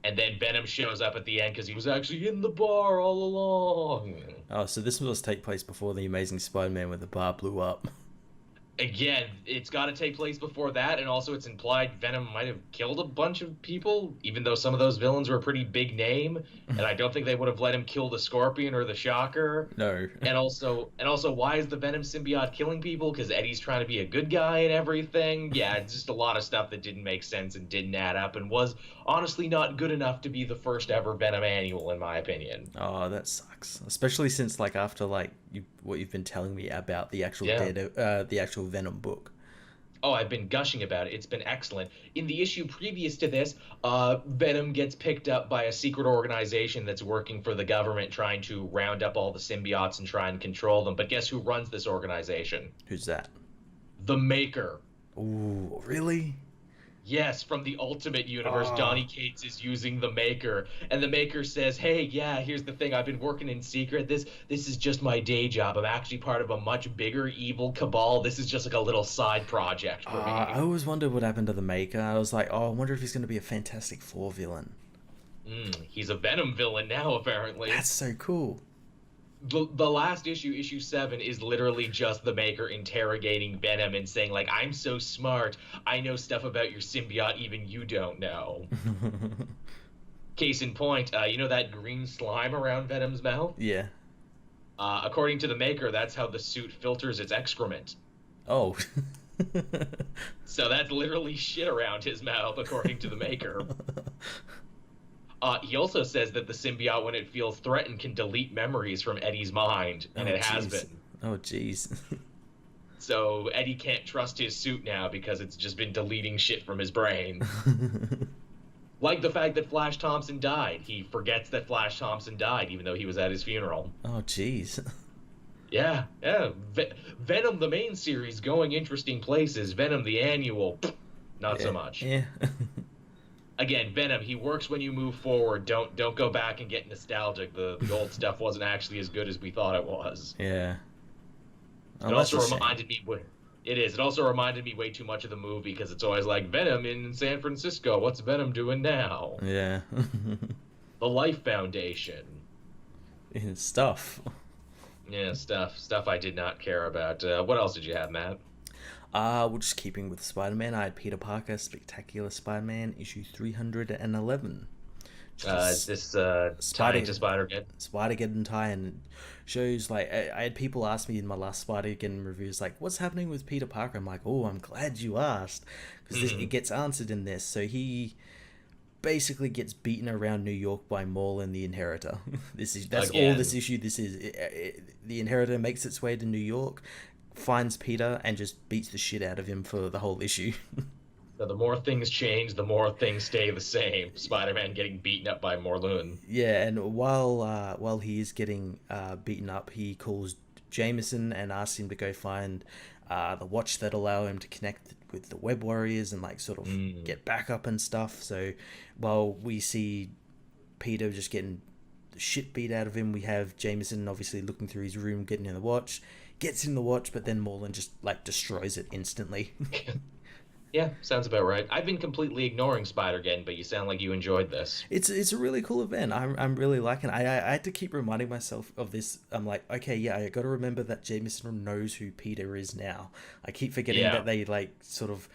And then Venom shows up at the end because he was actually in the bar all along. Oh, so this must take place before the Amazing Spider-Man when the bar blew up. Again, it's got to take place before that, and also it's implied Venom might have killed a bunch of people, even though some of those villains were a pretty big name, and I don't think they would have let him kill the Scorpion or the Shocker. No. And also, why is the Venom symbiote killing people? Because Eddie's trying to be a good guy and everything. Yeah, it's just a lot of stuff that didn't make sense and didn't add up, and was honestly not good enough to be the first ever Venom Annual, in my opinion. Oh, that sucks. Especially since, after what you've been telling me about the actual the actual Venom book. Oh, I've been gushing about it. It's been excellent. In the issue previous to this, Venom gets picked up by a secret organization that's working for the government, trying to round up all the symbiotes and try and control them. But guess who runs this organization? Who's that? The Maker. Ooh, really? Yes, from the Ultimate Universe, Donny Cates is using the Maker, and the Maker says, "Hey, yeah, here's the thing. I've been working in secret. This is just my day job. I'm actually part of a much bigger evil cabal. This is just like a little side project for me." I always wondered what happened to the Maker. I was like, I wonder if he's going to be a Fantastic Four villain. He's a Venom villain now, apparently. That's so cool. The last issue 7, is literally just the Maker interrogating Venom and saying, like, "I'm so smart. I know stuff about your symbiote even you don't know." Case in point, you know that green slime around Venom's mouth? Yeah. According to the Maker, that's how the suit filters its excrement. Oh. So that's literally shit around his mouth, according to the Maker. He also says that the symbiote, when it feels threatened, can delete memories from Eddie's mind, and it has been. Oh, jeez. So Eddie can't trust his suit now because it's just been deleting shit from his brain. Like the fact that Flash Thompson died. He forgets that Flash Thompson died, even though he was at his funeral. Oh, jeez. Yeah. Venom, the main series, going interesting places. Venom, the annual, not so much. Yeah. Again, Venom, he works when you move forward. Don't go back and get nostalgic. The old stuff wasn't actually as good as we thought it was. Yeah. It also reminded me. It also reminded me way too much of the movie because it's always like Venom in San Francisco. What's Venom doing now? Yeah. The Life Foundation. Stuff. Yeah, stuff I did not care about. What else did you have, Matt? We're just keeping with Spider-Man. I had Peter Parker, Spectacular Spider-Man, issue 311. Just Is this tying to Spider Spider-Man? Spider-Geddon tie, and it shows like I had people ask me in my last Spider-Geddon reviews like, "What's happening with Peter Parker?" I'm like, "Oh, I'm glad you asked because it Hmm. gets answered in this." So he basically gets beaten around New York by Maul and the Inheritor. That's all this Again. issue. This is the Inheritor makes its way to New York, finds Peter, and just beats the shit out of him for the whole issue. So the more things change, the more things stay the same. Spider-Man getting beaten up by Morlun. Yeah, and while he is getting beaten up, he calls Jameson and asks him to go find the watch that allow him to connect with the Web Warriors and like sort of Mm. get backup and stuff. So while we see Peter just getting the shit beat out of him, we have Jameson obviously looking through his room, getting in the watch, gets in the watch, but then Morlan just like destroys it instantly. Yeah, sounds about right. I've been completely ignoring Spider-Gwen, but you sound like you enjoyed this. It's a really cool event. I'm really liking it. I had to keep reminding myself of this. I'm like, okay, yeah, I got to remember that Jameson knows who Peter is now. I keep forgetting Yeah, that they like sort of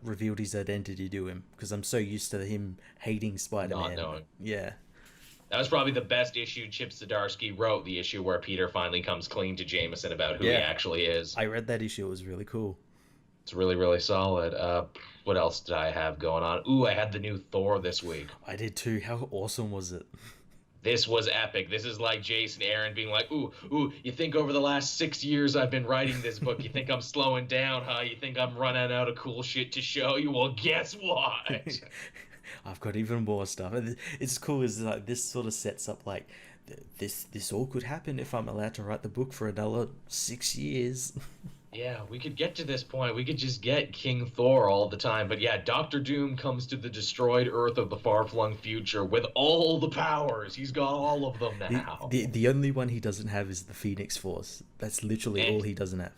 revealed his identity to him because I'm so used to him hating not Spider-Man. knowing. Yeah, That was probably the best issue Chip Zdarsky wrote, the issue where Peter finally comes clean to Jameson about who he yeah. actually is. I read that issue. It was really cool. It's really, really solid. What else did I have going on? Ooh, I had the new Thor this week. I did too. How awesome was it? This was epic. This is like Jason Aaron being like, ooh, you think over the last 6 years I've been writing this book, you think I'm slowing down, huh? You think I'm running out of cool shit to show you? Well, guess what? I've got even more stuff. And it's cool. Is like this sort of sets up like this all could happen if I'm allowed to write the book for another 6 years. Yeah, we could get to this point. We could just get King Thor all the time. But yeah, Doctor Doom comes to the destroyed Earth of the far-flung future with all the powers. He's got all of them The, now. the only one he doesn't have is the Phoenix Force. That's literally all And he doesn't have.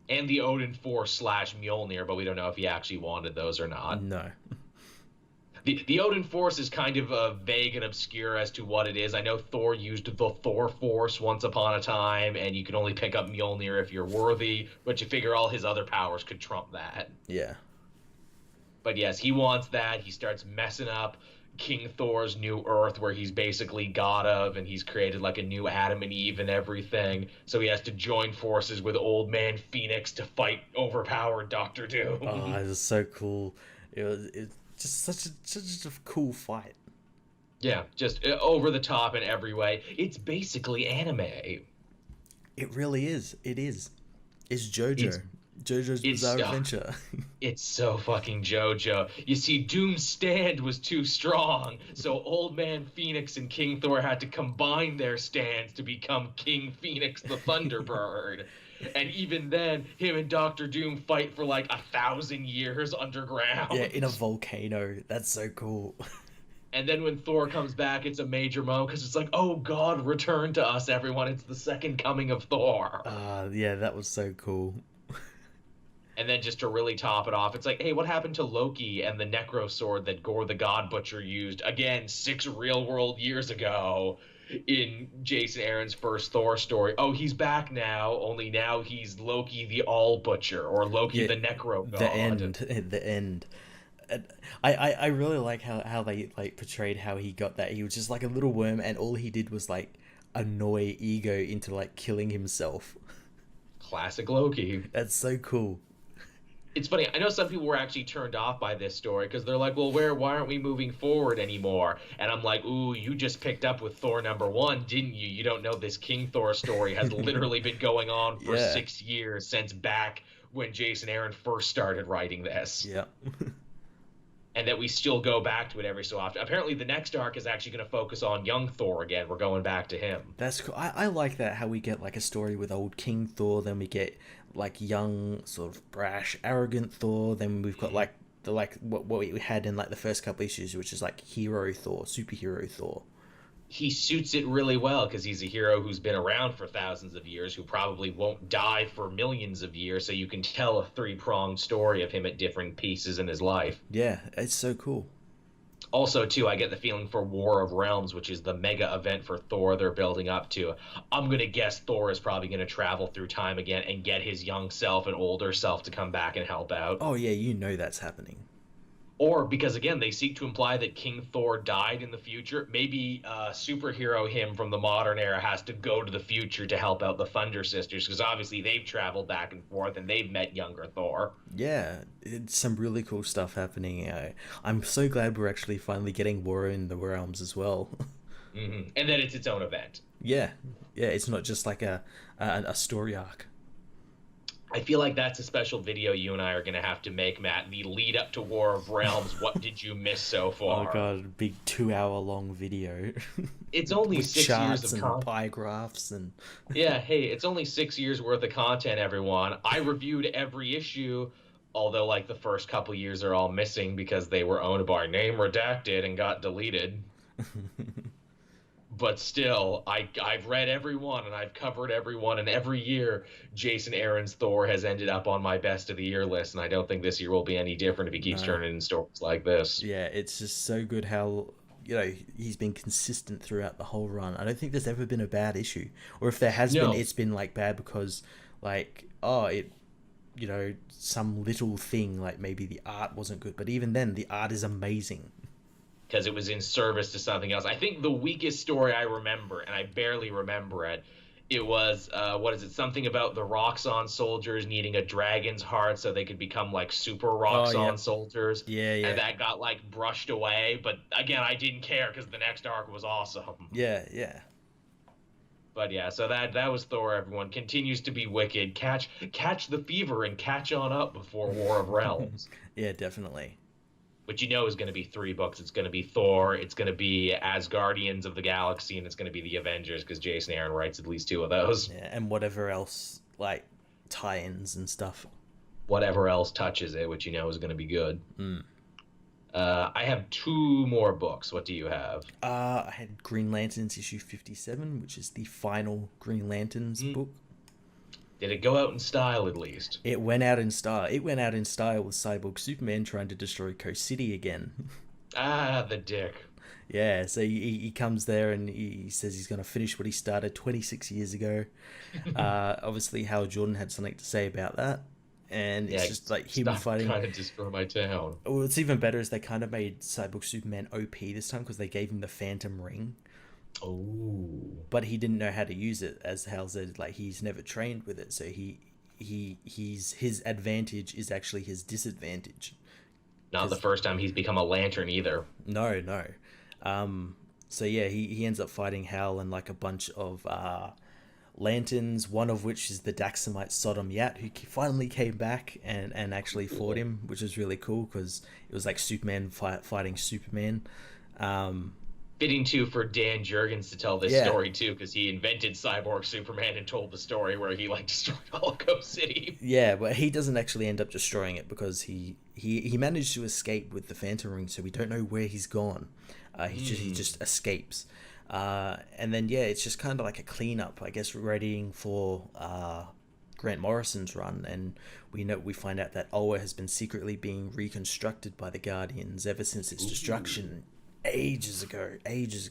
and the Odin Force slash Mjolnir, but we don't know if he actually wanted those or not. No. The Odin Force is kind of vague and obscure as to what it is. I know Thor used the Thor Force once upon a time, and you can only pick up Mjolnir if you're worthy, but you figure all his other powers could trump that. Yeah. But yes, he wants that. He starts messing up King Thor's new Earth, where he's basically god of, and he's created like a new Adam and Eve and everything. So he has to join forces with Old Man Phoenix to fight overpowered Doctor Oh, Doom. it was so cool. It's just such a cool fight. Yeah, just over the top in every way. It's basically anime. It really is. It is. It's It's JoJo. JoJo's it's Bizarre Adventure. it's so fucking JoJo. You see, Doom's stand was too strong, so Old Man Phoenix and King Thor had to combine their stands to become King Phoenix the Thunderbird. And even then, him and Doctor Doom fight for like 1,000 years Yeah, underground. in a volcano. That's so cool. And then when Thor comes back, it's a major moment because it's like, oh God, return to us, everyone. It's the second coming of Thor. Yeah, that was so cool. And then just to really top it off, it's like, hey, what happened to Loki and the Necro Sword that Gore the God Butcher used again 6 real-world years ago in Jason Aaron's first Thor story? Oh, he's back now. Only now he's Loki the All Butcher or Loki Yeah, the Necro the God. end. The end. And I really like how they like portrayed how he got that. He was just like a little worm, and all he did was like annoy Ego into like killing himself. Classic Loki. That's so cool. It's funny. I know some people were actually turned off by this story because they're like, "Well, why aren't we moving forward anymore?" And I'm like, "Ooh, you just picked up with Thor #1, didn't you? You don't know this King Thor story has literally been going on for Yeah. 6 years since back when Jason Aaron first started writing this, Yeah. and that we still go back to it every so often. Apparently, the next arc is actually going to focus on young Thor again. We're going back to him. That's cool. I like that how we get like a story with old King Thor, then we get like young, sort of brash, arrogant Thor, then we've got like the like what we had in like the first couple issues, which is like hero Thor, superhero Thor. He suits it really well because he's a hero who's been around for thousands of years, who probably won't die for millions of years, so you can tell a three-pronged story of him at different pieces in his life. Yeah, it's so cool. Also, too, I get the feeling for War of Realms, which is the mega event for Thor they're building up to. I'm gonna guess Thor is probably gonna travel through time again and get his young self and older self to come back and help out. Oh yeah, you know that's happening. Or because again, they seek to imply that King Thor died in the future. Maybe superhero him from the modern era has to go to the future to help out the Thunder Sisters, because obviously they've traveled back and forth and they've met younger Thor. Yeah, it's some really cool stuff happening. I'm so glad we're actually finally getting War in the Realms as well. And then it's its own event. Yeah, yeah, it's not just like a story arc. I feel like that's a special video you and I are going to have to make, Matt. The lead up to War of Realms. What did you miss so Oh far? god, big 2 hour long video It's only with 6 years charts of and content. pie graphs and Yeah, hey, it's only 6 years worth of content, everyone. I reviewed every issue, although like the first couple years are all missing because they were owned by Name Redacted and got deleted. But still, I've read every one and I've covered every one, and every year Jason Aaron's Thor has ended up on my best of the year list, and I don't think this year will be any different if he keeps no. turning in stories like this. Yeah, it's just so good how he's been consistent throughout the whole run. I don't think there's ever been a bad issue, or if there has been, No, it's been like bad because like it some little thing like maybe the art wasn't good, but even then the art is amazing. because it was in service to something else. I think the weakest story I remember, and I barely remember it, it was what is it? Something about the Roxxon soldiers needing a dragon's heart so they could become like super Oh yeah, Roxxon soldiers, yeah, and yeah, that got like brushed away. But again, I didn't care because the next arc was awesome. yeah, yeah, But yeah, so that was Thor. Everyone continues to be wicked. Catch the fever and catch on up before War of Realms. yeah, definitely. Which you know is going to be 3 books. It's going to be Thor, it's going to be Asgardians of the Galaxy, and it's going to be the Avengers because Jason Aaron writes at least two of those. Yeah, and whatever else like tie-ins and stuff. Whatever else touches it, which you know is going to be good. Mm. I have two more books. What do you have? I had Green Lanterns issue 57, which is the final Green Lanterns Mm. book. Did it go out in style at least? It went out in style. It went out in style with Cyborg Superman trying to destroy Coast City again. Ah, the dick. Yeah, so he comes there and he says he's going to finish what he started 26 years ago. Obviously, Hal Jordan had something to say about that. And Yeah, it's just like him stop fighting. trying to destroy my town. What's even better is they kind of made Cyborg Superman OP this time because they gave him the Phantom Ring. Oh. But he didn't know how to use it, as Hal said. Like he's never trained with it, so his advantage is actually his disadvantage. Not the 'Cause- first time he's become a lantern either. No, no. So yeah, he ends up fighting Hal and like a bunch of lanterns. One of which is the Daxamite Sodom Yat, who finally came back and actually fought him, which was really cool because it was like Superman fighting Superman. Fitting too for Dan Jurgens to tell this Yeah. story too, because he invented Cyborg Superman and told the story where he like destroyed Holocaust City. Yeah, but he doesn't actually end up destroying it because he managed to escape with the Phantom Ring, so we don't know where he's gone. He just escapes, and then yeah, it's just kind of like a cleanup, I guess, readying for Grant Morrison's run, and we find out that Oa has been secretly being reconstructed by the Guardians ever since its destruction ages ago. Because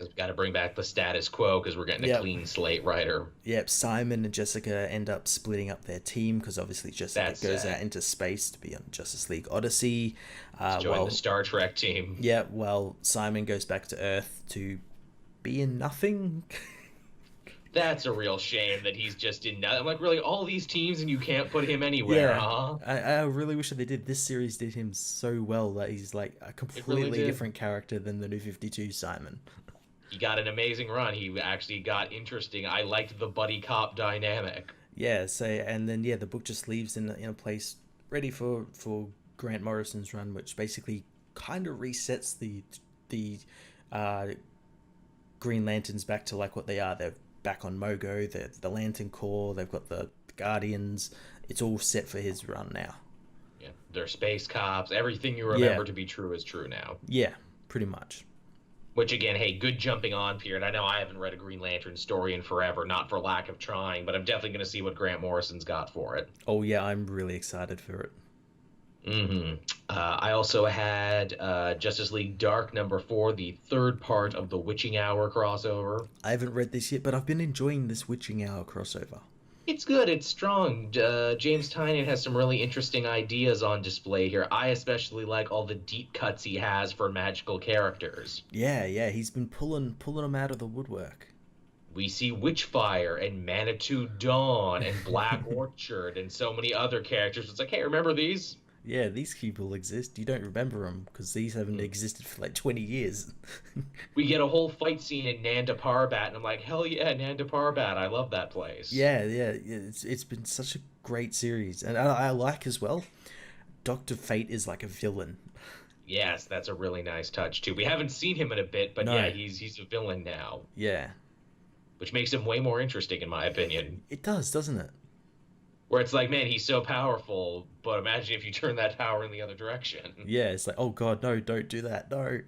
we got to bring back the status quo because we're getting a Yep. clean slate writer. Yep, Simon and Jessica end up splitting up their team because obviously Jessica That's goes sad. out into space to be on Justice League Odyssey. Join the Star Trek team. Yeah, well, Simon goes back to Earth to be in nothing. That's a real shame that he's just in. I'm like, really, all these teams and you can't put him anywhere, huh? I really wish that they did. This series did him so well that he's like a completely did. different character than the New 52 Simon. He got an amazing run. He actually got interesting. I liked the buddy cop dynamic. Yeah, so and then yeah, the book just leaves in a place ready for Grant Morrison's run, which basically kind of resets the Green Lanterns back to like what they are. They're back on Mogo. They're the Lantern Corps. They've got the Guardians. It's all set for his run now. Yeah, they're space cops. Everything you remember Yeah. to be true is true now. Yeah, pretty much. Which again, hey, good jumping on period. I know I haven't read a Green Lantern story in forever, not for lack of trying, but I'm definitely going to see what Grant Morrison's got for it. Oh yeah, I'm really excited for it. hmm I also had Justice League Dark #4, the third part of the Witching Hour crossover. I haven't read this yet, but I've been enjoying this Witching Hour crossover. It's good. It's strong. James Tynion has some really interesting ideas on display here. I especially like all the deep cuts he has for magical characters. Yeah, yeah, he's been pulling them out of the woodwork. We see Witchfire and Manitou Dawn and Black Orchard and so many other characters. It's like, hey, remember these? Yeah, these people exist. You don't remember them because these haven't existed for like 20 years. We get a whole fight scene in Nanda Parbat, and I'm like, hell yeah, Nanda Parbat. I love that place. Yeah. It's been such a great series, and I like as well. Doctor Fate is like a villain. Yes, that's a really nice touch too. We haven't seen him in a bit, but yeah, No, he's a villain now, yeah, which makes him way more interesting in my opinion. it does, doesn't it? Where it's like, man, he's so powerful, but imagine if you turn that power in the other direction. Yeah, it's like, oh god, no, don't do that, no.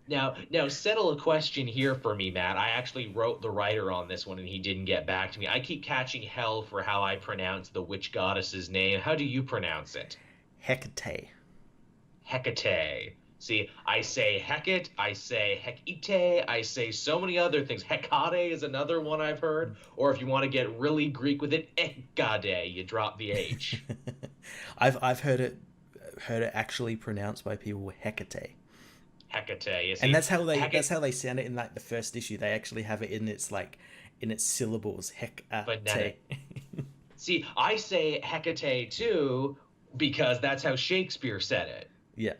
Now, settle a question here for me, Matt. I actually wrote the writer on this one, and he didn't get back to me. I keep catching hell for how I pronounce the witch goddess's name. How do you pronounce it? Hecate. Hecate. See, I say Hecate, I say Hecate, I say so many other things. Hecate is another one I've heard. Or if you want to get really Greek with it, Ekade, you drop the H. I've heard it actually pronounced by people Hecate. Hecate, you And see. that's Hecate, how they sound it in like the first issue. They actually have it in its like in its syllables. phonetic. Hecate. See, I say Hecate too because that's how Shakespeare said it. Yeah.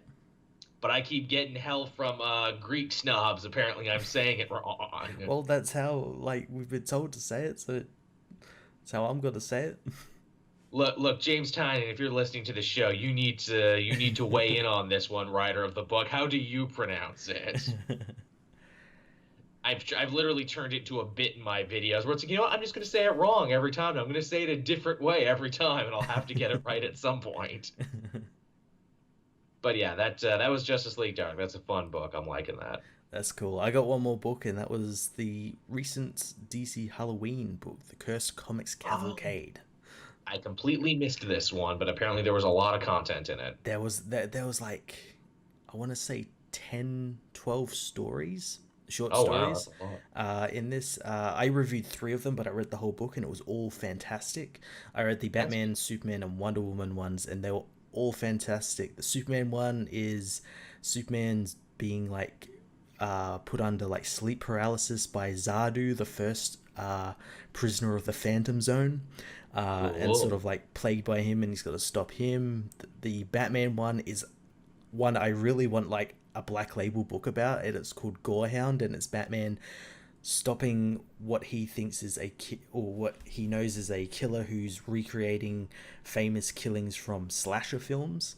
But I keep getting hell from Greek snobs. Apparently, I'm saying it wrong. Well, that's how like we've been told to say it, so that's how I'm gonna say it. Look, James Tynion, if you're listening to the show, you need to weigh in on this one, writer of the book. How do you pronounce it? I've literally turned it to a bit in my videos where it's like, you know what, I'm just gonna say it wrong every time. I'm gonna say it a different way every time, and I'll have to get it right at some point. But yeah, that was Justice League Dark. That's a fun book. I'm liking that. That's cool. I got one more book, and that was the recent DC Halloween book, The Cursed Comics Oh, Cavalcade. I completely missed this one, but apparently there was a lot of content in it. There was like I want to say 10, 12 stories, short Oh wow, stories. that's a lot. In this, I reviewed three of them, but I read the whole book, and it was all fantastic. I read the That's Batman, Superman, and Wonder Woman ones, and they were all fantastic. The Superman one is Superman's being like put under like sleep paralysis by Zardu, the first prisoner of the Phantom Zone, and sort cool. of like plagued by him, and he's got to stop him. The Batman one is one I really want like a black label book about, and it's called Gorehound, and it's Batman stopping what he thinks is or what he knows is a killer who's recreating famous killings from slasher films,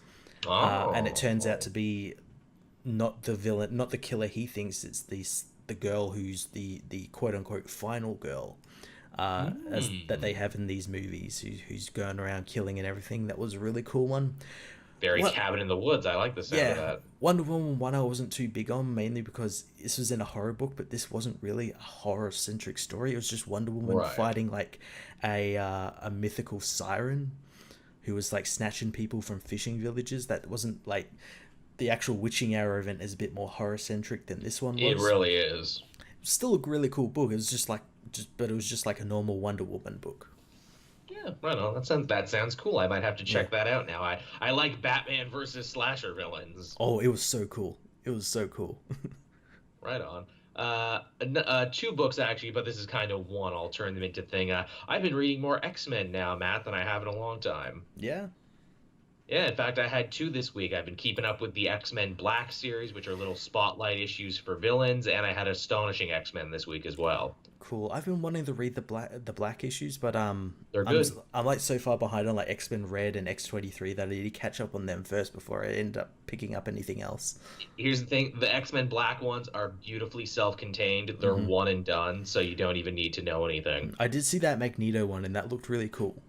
and it turns out Oh. to be not the villain, not the killer he thinks. It's the girl who's the quote unquote final girl, as that Mm. they have in these movies, who's going around killing and everything. That was a really cool one. Very What? Cabin in the Woods. I like the sound of Yeah, that. Wonder Woman one I wasn't too big on, mainly because this was in a horror book, but this wasn't really a horror centric story. It was just Wonder Woman Right. fighting like a mythical siren who was like snatching people from fishing villages. That wasn't like the actual witching hour event is a bit more horror centric than this one It was. really is. Still a really cool book. It was but it was just like a normal Wonder Woman book. Yeah, right on. That sounds cool. I might have to Yeah. check that out now. I like Batman versus slasher villains. Oh, it was so cool. It was so cool. Right on. Two books actually, but this is kind of one. I'll turn them into thing. I've been reading more X-Men now, Matt, than I have in a long time. Yeah. Yeah, in fact, I had two this week. I've been keeping up with the X-Men Black series, which are little spotlight issues for villains, and I had Astonishing X-Men this week as well. Cool. I've been wanting to read the black issues, but They're good. I'm like so far behind on like X-Men Red and X-23 that I need to catch up on them first before I end up picking up anything else. Here's the thing, the X-Men Black ones are beautifully self-contained. They're Hmm. one and done, so you don't even need to know anything. I did see that Magneto one, and that looked really cool.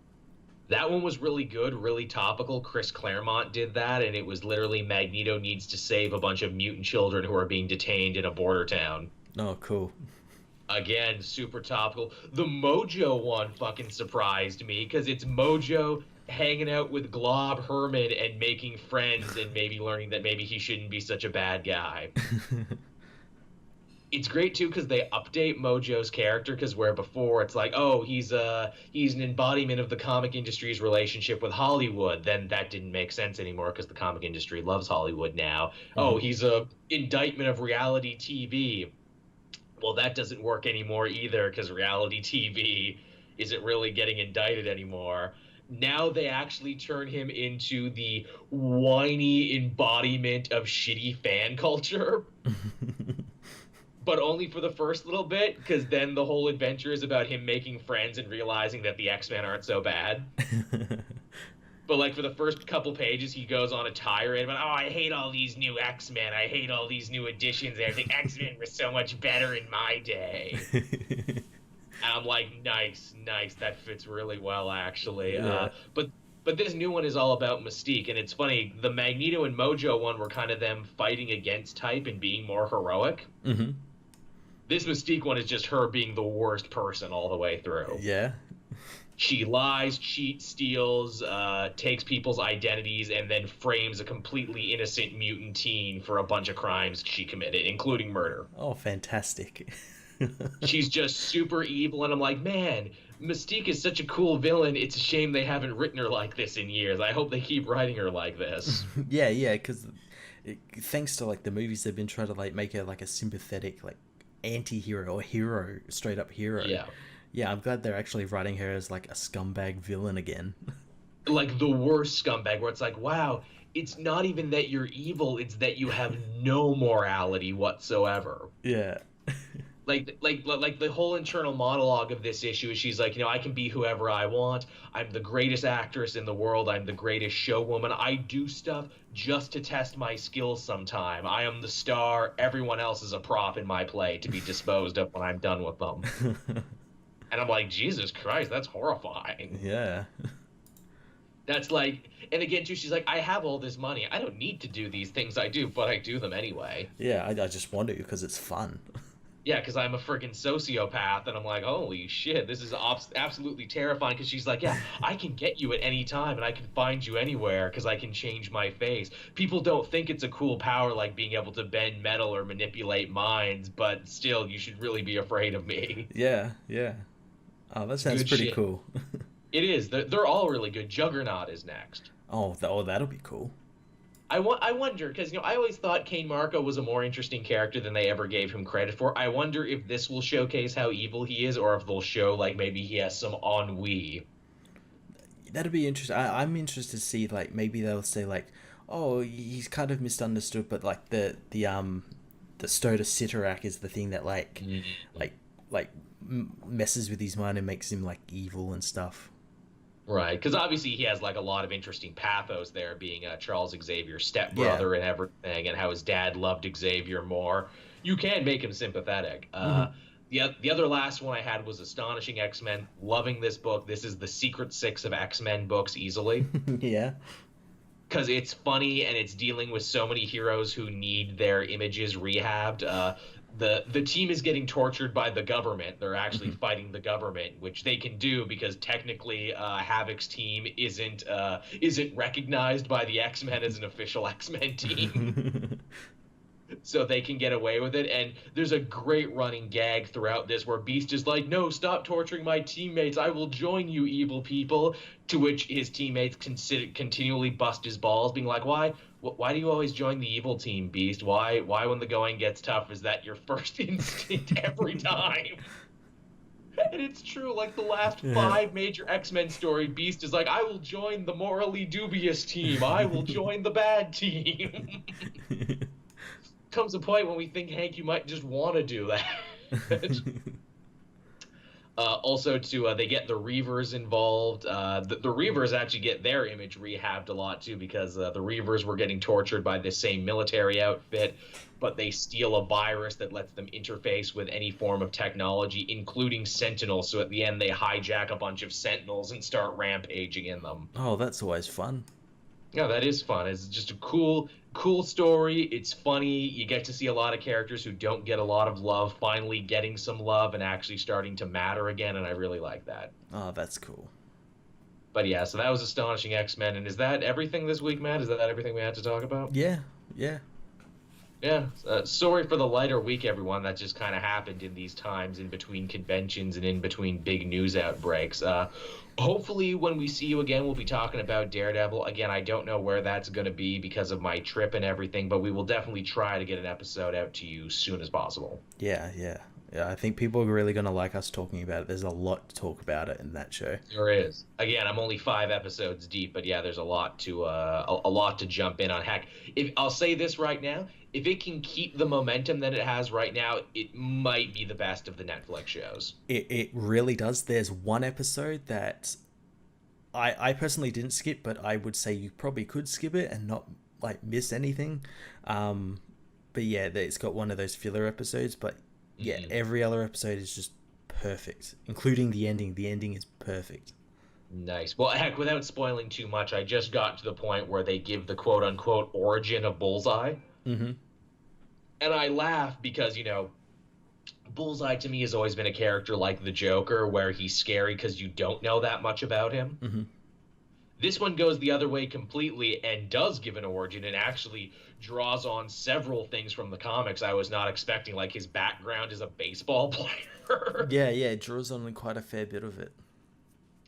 That one was really good, really topical. Chris Claremont did that, and it was literally Magneto needs to save a bunch of mutant children who are being detained in a border town. Oh, cool. Again, super topical. The Mojo one fucking surprised me because it's Mojo hanging out with Glob Herman and making friends and maybe learning that maybe he shouldn't be such a bad guy. It's great too because they update Mojo's character because where before it's like, oh, he's an embodiment of the comic industry's relationship with Hollywood. Then that didn't make sense anymore because the comic industry loves Hollywood now. Oh, he's a indictment of reality TV. Well, that doesn't work anymore either because reality TV isn't really getting indicted anymore. Now they actually turn him into the whiny embodiment of shitty fan culture, but only for the first little bit because then the whole adventure is about him making friends and realizing that the X-Men aren't so bad. But like for the first couple pages, he goes on a tirade about, oh, I hate all these new X-Men. I hate all these new additions. I think X-Men were so much better in my day. And I'm like, nice. That fits really well, actually. Yeah. But this new one is all about Mystique, and it's funny. The Magneto and Mojo one were kind of them fighting against type and being more heroic. Mm-hmm. This Mystique one is just her being the worst person all the way through. Yeah. She lies, cheats, steals, takes people's identities, and then frames a completely innocent mutant teen for a bunch of crimes she committed, including murder. Oh, fantastic. She's just super evil, and I'm like, man, Mystique is such a cool villain. It's a shame they haven't written her like this in years. I hope they keep writing her like this. Yeah, because thanks to like the movies, they've been trying to like make her like a sympathetic like anti-hero or hero, straight up hero. Yeah. Yeah, I'm glad they're actually writing her as like a scumbag villain again. Like the worst scumbag, where it's like, wow, it's not even that you're evil, it's that you have no morality whatsoever. Yeah. Like the whole internal monologue of this issue is she's like, I can be whoever I want. I'm the greatest actress in the world. I'm the greatest showwoman. I do stuff just to test my skills sometime. I am the star. Everyone else is a prop in my play to be disposed of when I'm done with them. And I'm like, Jesus Christ, that's horrifying. Yeah. That's like, and again, too, she's like, I have all this money. I don't need to do these things I do, but I do them anyway. Yeah, I just want to because it's fun. Yeah, because I'm a freaking sociopath, and I'm like, holy shit, this is absolutely terrifying. Because she's like, yeah, I can get you at any time, and I can find you anywhere because I can change my face. People don't think it's a cool power like being able to bend metal or manipulate minds, but still, you should really be afraid of me. Yeah. Oh, that sounds Good pretty shit. cool. It is. They're all really good. Juggernaut is next. That'll be cool. I wonder, because, I always thought Kane Marco was a more interesting character than they ever gave him credit for. I wonder if this will showcase how evil he is, or if they'll show, like, maybe he has some ennui. That'll be interesting. I'm interested to see, like, maybe they'll say, like, oh, he's kind of misunderstood, but, like, the Stoda Sitarak is the thing that, like, messes with his mind and makes him, like, evil and stuff. Right, because obviously he has like a lot of interesting pathos there, being Charles Xavier's stepbrother and everything, and how his dad loved Xavier more. You can make him sympathetic. The other last one I had was Astonishing X-Men. Loving this book. This is the Secret Six of X-Men books easily. Yeah. Because it's funny and it's dealing with so many heroes who need their images rehabbed. The team is getting tortured by the government. They're actually fighting the government, which they can do because technically Havoc's team isn't recognized by the X-Men as an official X-Men team. So they can get away with it. And there's a great running gag throughout this where Beast is like, no, stop torturing my teammates. I will join you, evil people. To which his teammates continually bust his balls, being like, why do you always join the evil team, Beast? Why when the going gets tough, is that your first instinct every time? And it's true, like the last 5 major X-Men story, Beast is like, I will join the morally dubious team. I will join the bad team. Comes a point when we think, Hank, you might just want to do that. Also, they get the Reavers involved. The Reavers actually get their image rehabbed a lot, too, because the Reavers were getting tortured by this same military outfit, but they steal a virus that lets them interface with any form of technology, including Sentinels. So at the end, they hijack a bunch of Sentinels and start rampaging in them. Oh, that's always fun. Yeah, that is fun. It's just a cool Cool story. It's funny. You get to see a lot of characters who don't get a lot of love finally getting some love and actually starting to matter again, and I really like that. Oh, that's cool. But yeah, so that was Astonishing X-Men. And is that everything this week, Matt? Is that everything we had to talk about? Yeah, yeah. Yeah. Sorry for the lighter week, everyone. That just kind of happened in these times in between conventions and in between big news outbreaks. Hopefully, when we see you again, we'll be talking about Daredevil. Again, I don't know where that's going to be because of my trip and everything, but we will definitely try to get an episode out to you soon as possible. Yeah, yeah. Yeah, I think people are really going to like us talking about it. There's a lot to talk about it in that show. There is. Again, I'm only 5 episodes deep, but yeah, there's a lot to a lot to jump in on. Heck, if I'll say this right now, if it can keep the momentum that it has right now, it might be the best of the Netflix shows. It really does. There's one episode that I personally didn't skip, but I would say you probably could skip it and not like miss anything. But yeah, it's got one of those filler episodes, but yeah, every other episode is just perfect, including the ending. The ending is perfect. Nice. Well, heck, without spoiling too much, I just got to the point where they give the quote-unquote origin of Bullseye. Mm-hmm. And I laugh because, Bullseye to me has always been a character like the Joker, where he's scary because you don't know that much about him. Mm-hmm. This one goes the other way completely and does give an origin and actually draws on several things from the comics I was not expecting, like his background as a baseball player. Yeah, it draws on quite a fair bit of it.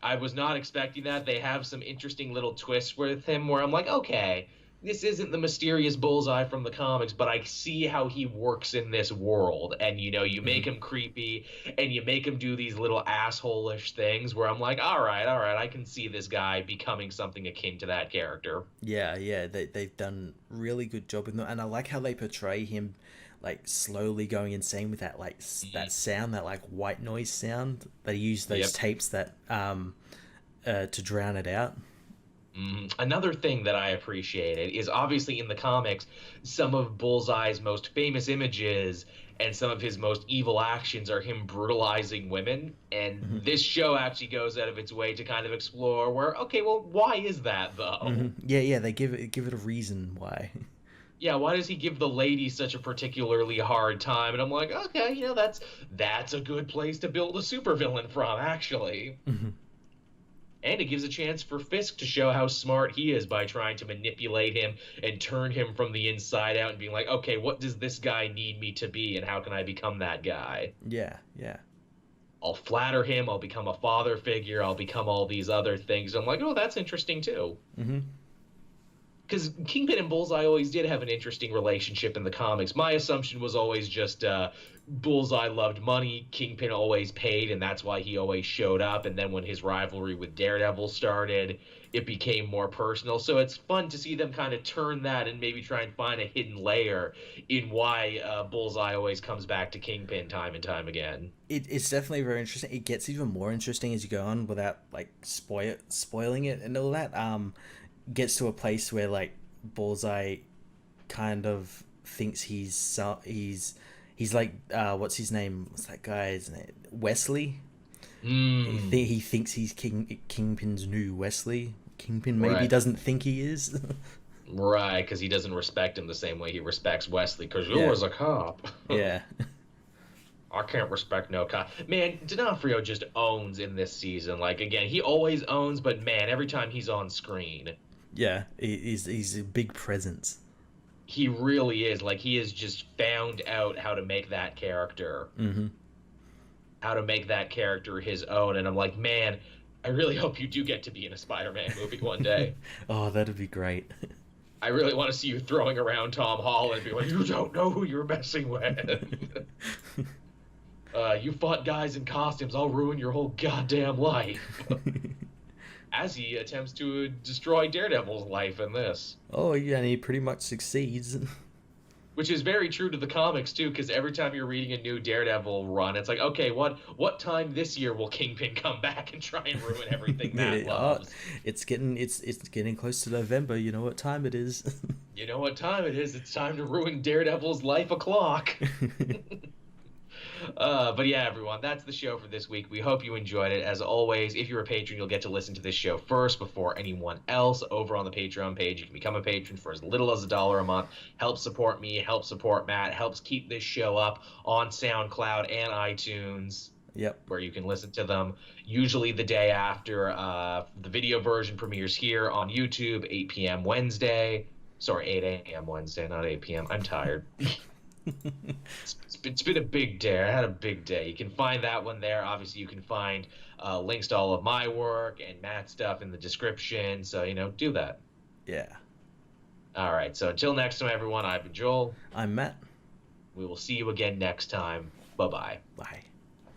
I was not expecting that. They have some interesting little twists with him where I'm like, okay, this isn't the mysterious Bullseye from the comics, but I see how he works in this world. And, you make him creepy and you make him do these little asshole-ish things where I'm like, all right, I can see this guy becoming something akin to that character. Yeah, they've done really good job with them. And I like how they portray him like slowly going insane with that that sound, that like white noise sound. They use those tapes that to drown it out. Another thing that I appreciated is obviously in the comics, some of Bullseye's most famous images and some of his most evil actions are him brutalizing women. And this show actually goes out of its way to kind of explore where, okay, well, why is that though? Yeah, they give it a reason why. Yeah, why does he give the lady such a particularly hard time? And I'm like, okay, that's a good place to build a supervillain from, actually. And it gives a chance for Fisk to show how smart he is by trying to manipulate him and turn him from the inside out and being like, okay, what does this guy need me to be and how can I become that guy? Yeah. I'll flatter him, I'll become a father figure, I'll become all these other things. I'm like, oh, that's interesting too. Because Kingpin and Bullseye always did have an interesting relationship in the comics. My assumption was always just Bullseye loved money, Kingpin always paid, and that's why he always showed up. And then when his rivalry with Daredevil started, it became more personal. So it's fun to see them kind of turn that and maybe try and find a hidden layer in why Bullseye always comes back to Kingpin time and time again. It's definitely very interesting. It gets even more interesting as you go on without like spoiling it and all that. Gets to a place where like Bullseye kind of thinks he's like what's his name? What's that guy's name? Wesley. He thinks he's Kingpin's new Wesley. Kingpin maybe doesn't think he is. Right, because he doesn't respect him the same way he respects Wesley. Because you was a cop. Yeah. I can't respect no cop. Man, D'Onofrio just owns in this season. Like, again, he always owns, but man, every time he's on screen. Yeah, he's a big presence. He really is. Like, he has just found out how to make that character. How to make that character his own. And I'm like, man, I really hope you do get to be in a Spider-Man movie one day. Oh, that'd be great. I really want to see you throwing around Tom Holland and be like, you don't know who you're messing with. You fought guys in costumes. I'll ruin your whole goddamn life. As he attempts to destroy Daredevil's life in this. Oh, yeah, and he pretty much succeeds. Which is very true to the comics, too, because every time you're reading a new Daredevil run, it's like, okay, what time this year will Kingpin come back and try and ruin everything Matt loves? It's getting close to November. You know what time it is. You know what time it is. It's time to ruin Daredevil's life o'clock. But yeah, everyone, that's the show for this week. We hope you enjoyed it. As always, if you're a patron, you'll get to listen to this show first before anyone else over on the Patreon page. You can become a patron for as little as $1 a month. Help support me, help support Matt, helps keep this show up on SoundCloud and iTunes. Yep. Where you can listen to them usually the day after the video version premieres here on YouTube, 8 p.m. Wednesday. Sorry, 8 a.m. Wednesday, not 8 p.m. I'm tired. It's been a big day. I had a big day. You can find that one there. Obviously, you can find links to all of my work and Matt's stuff in the description. So, do that. Yeah. All right. So until next time, everyone, I've been Joel. I'm Matt. We will see you again next time. Bye-bye. Bye.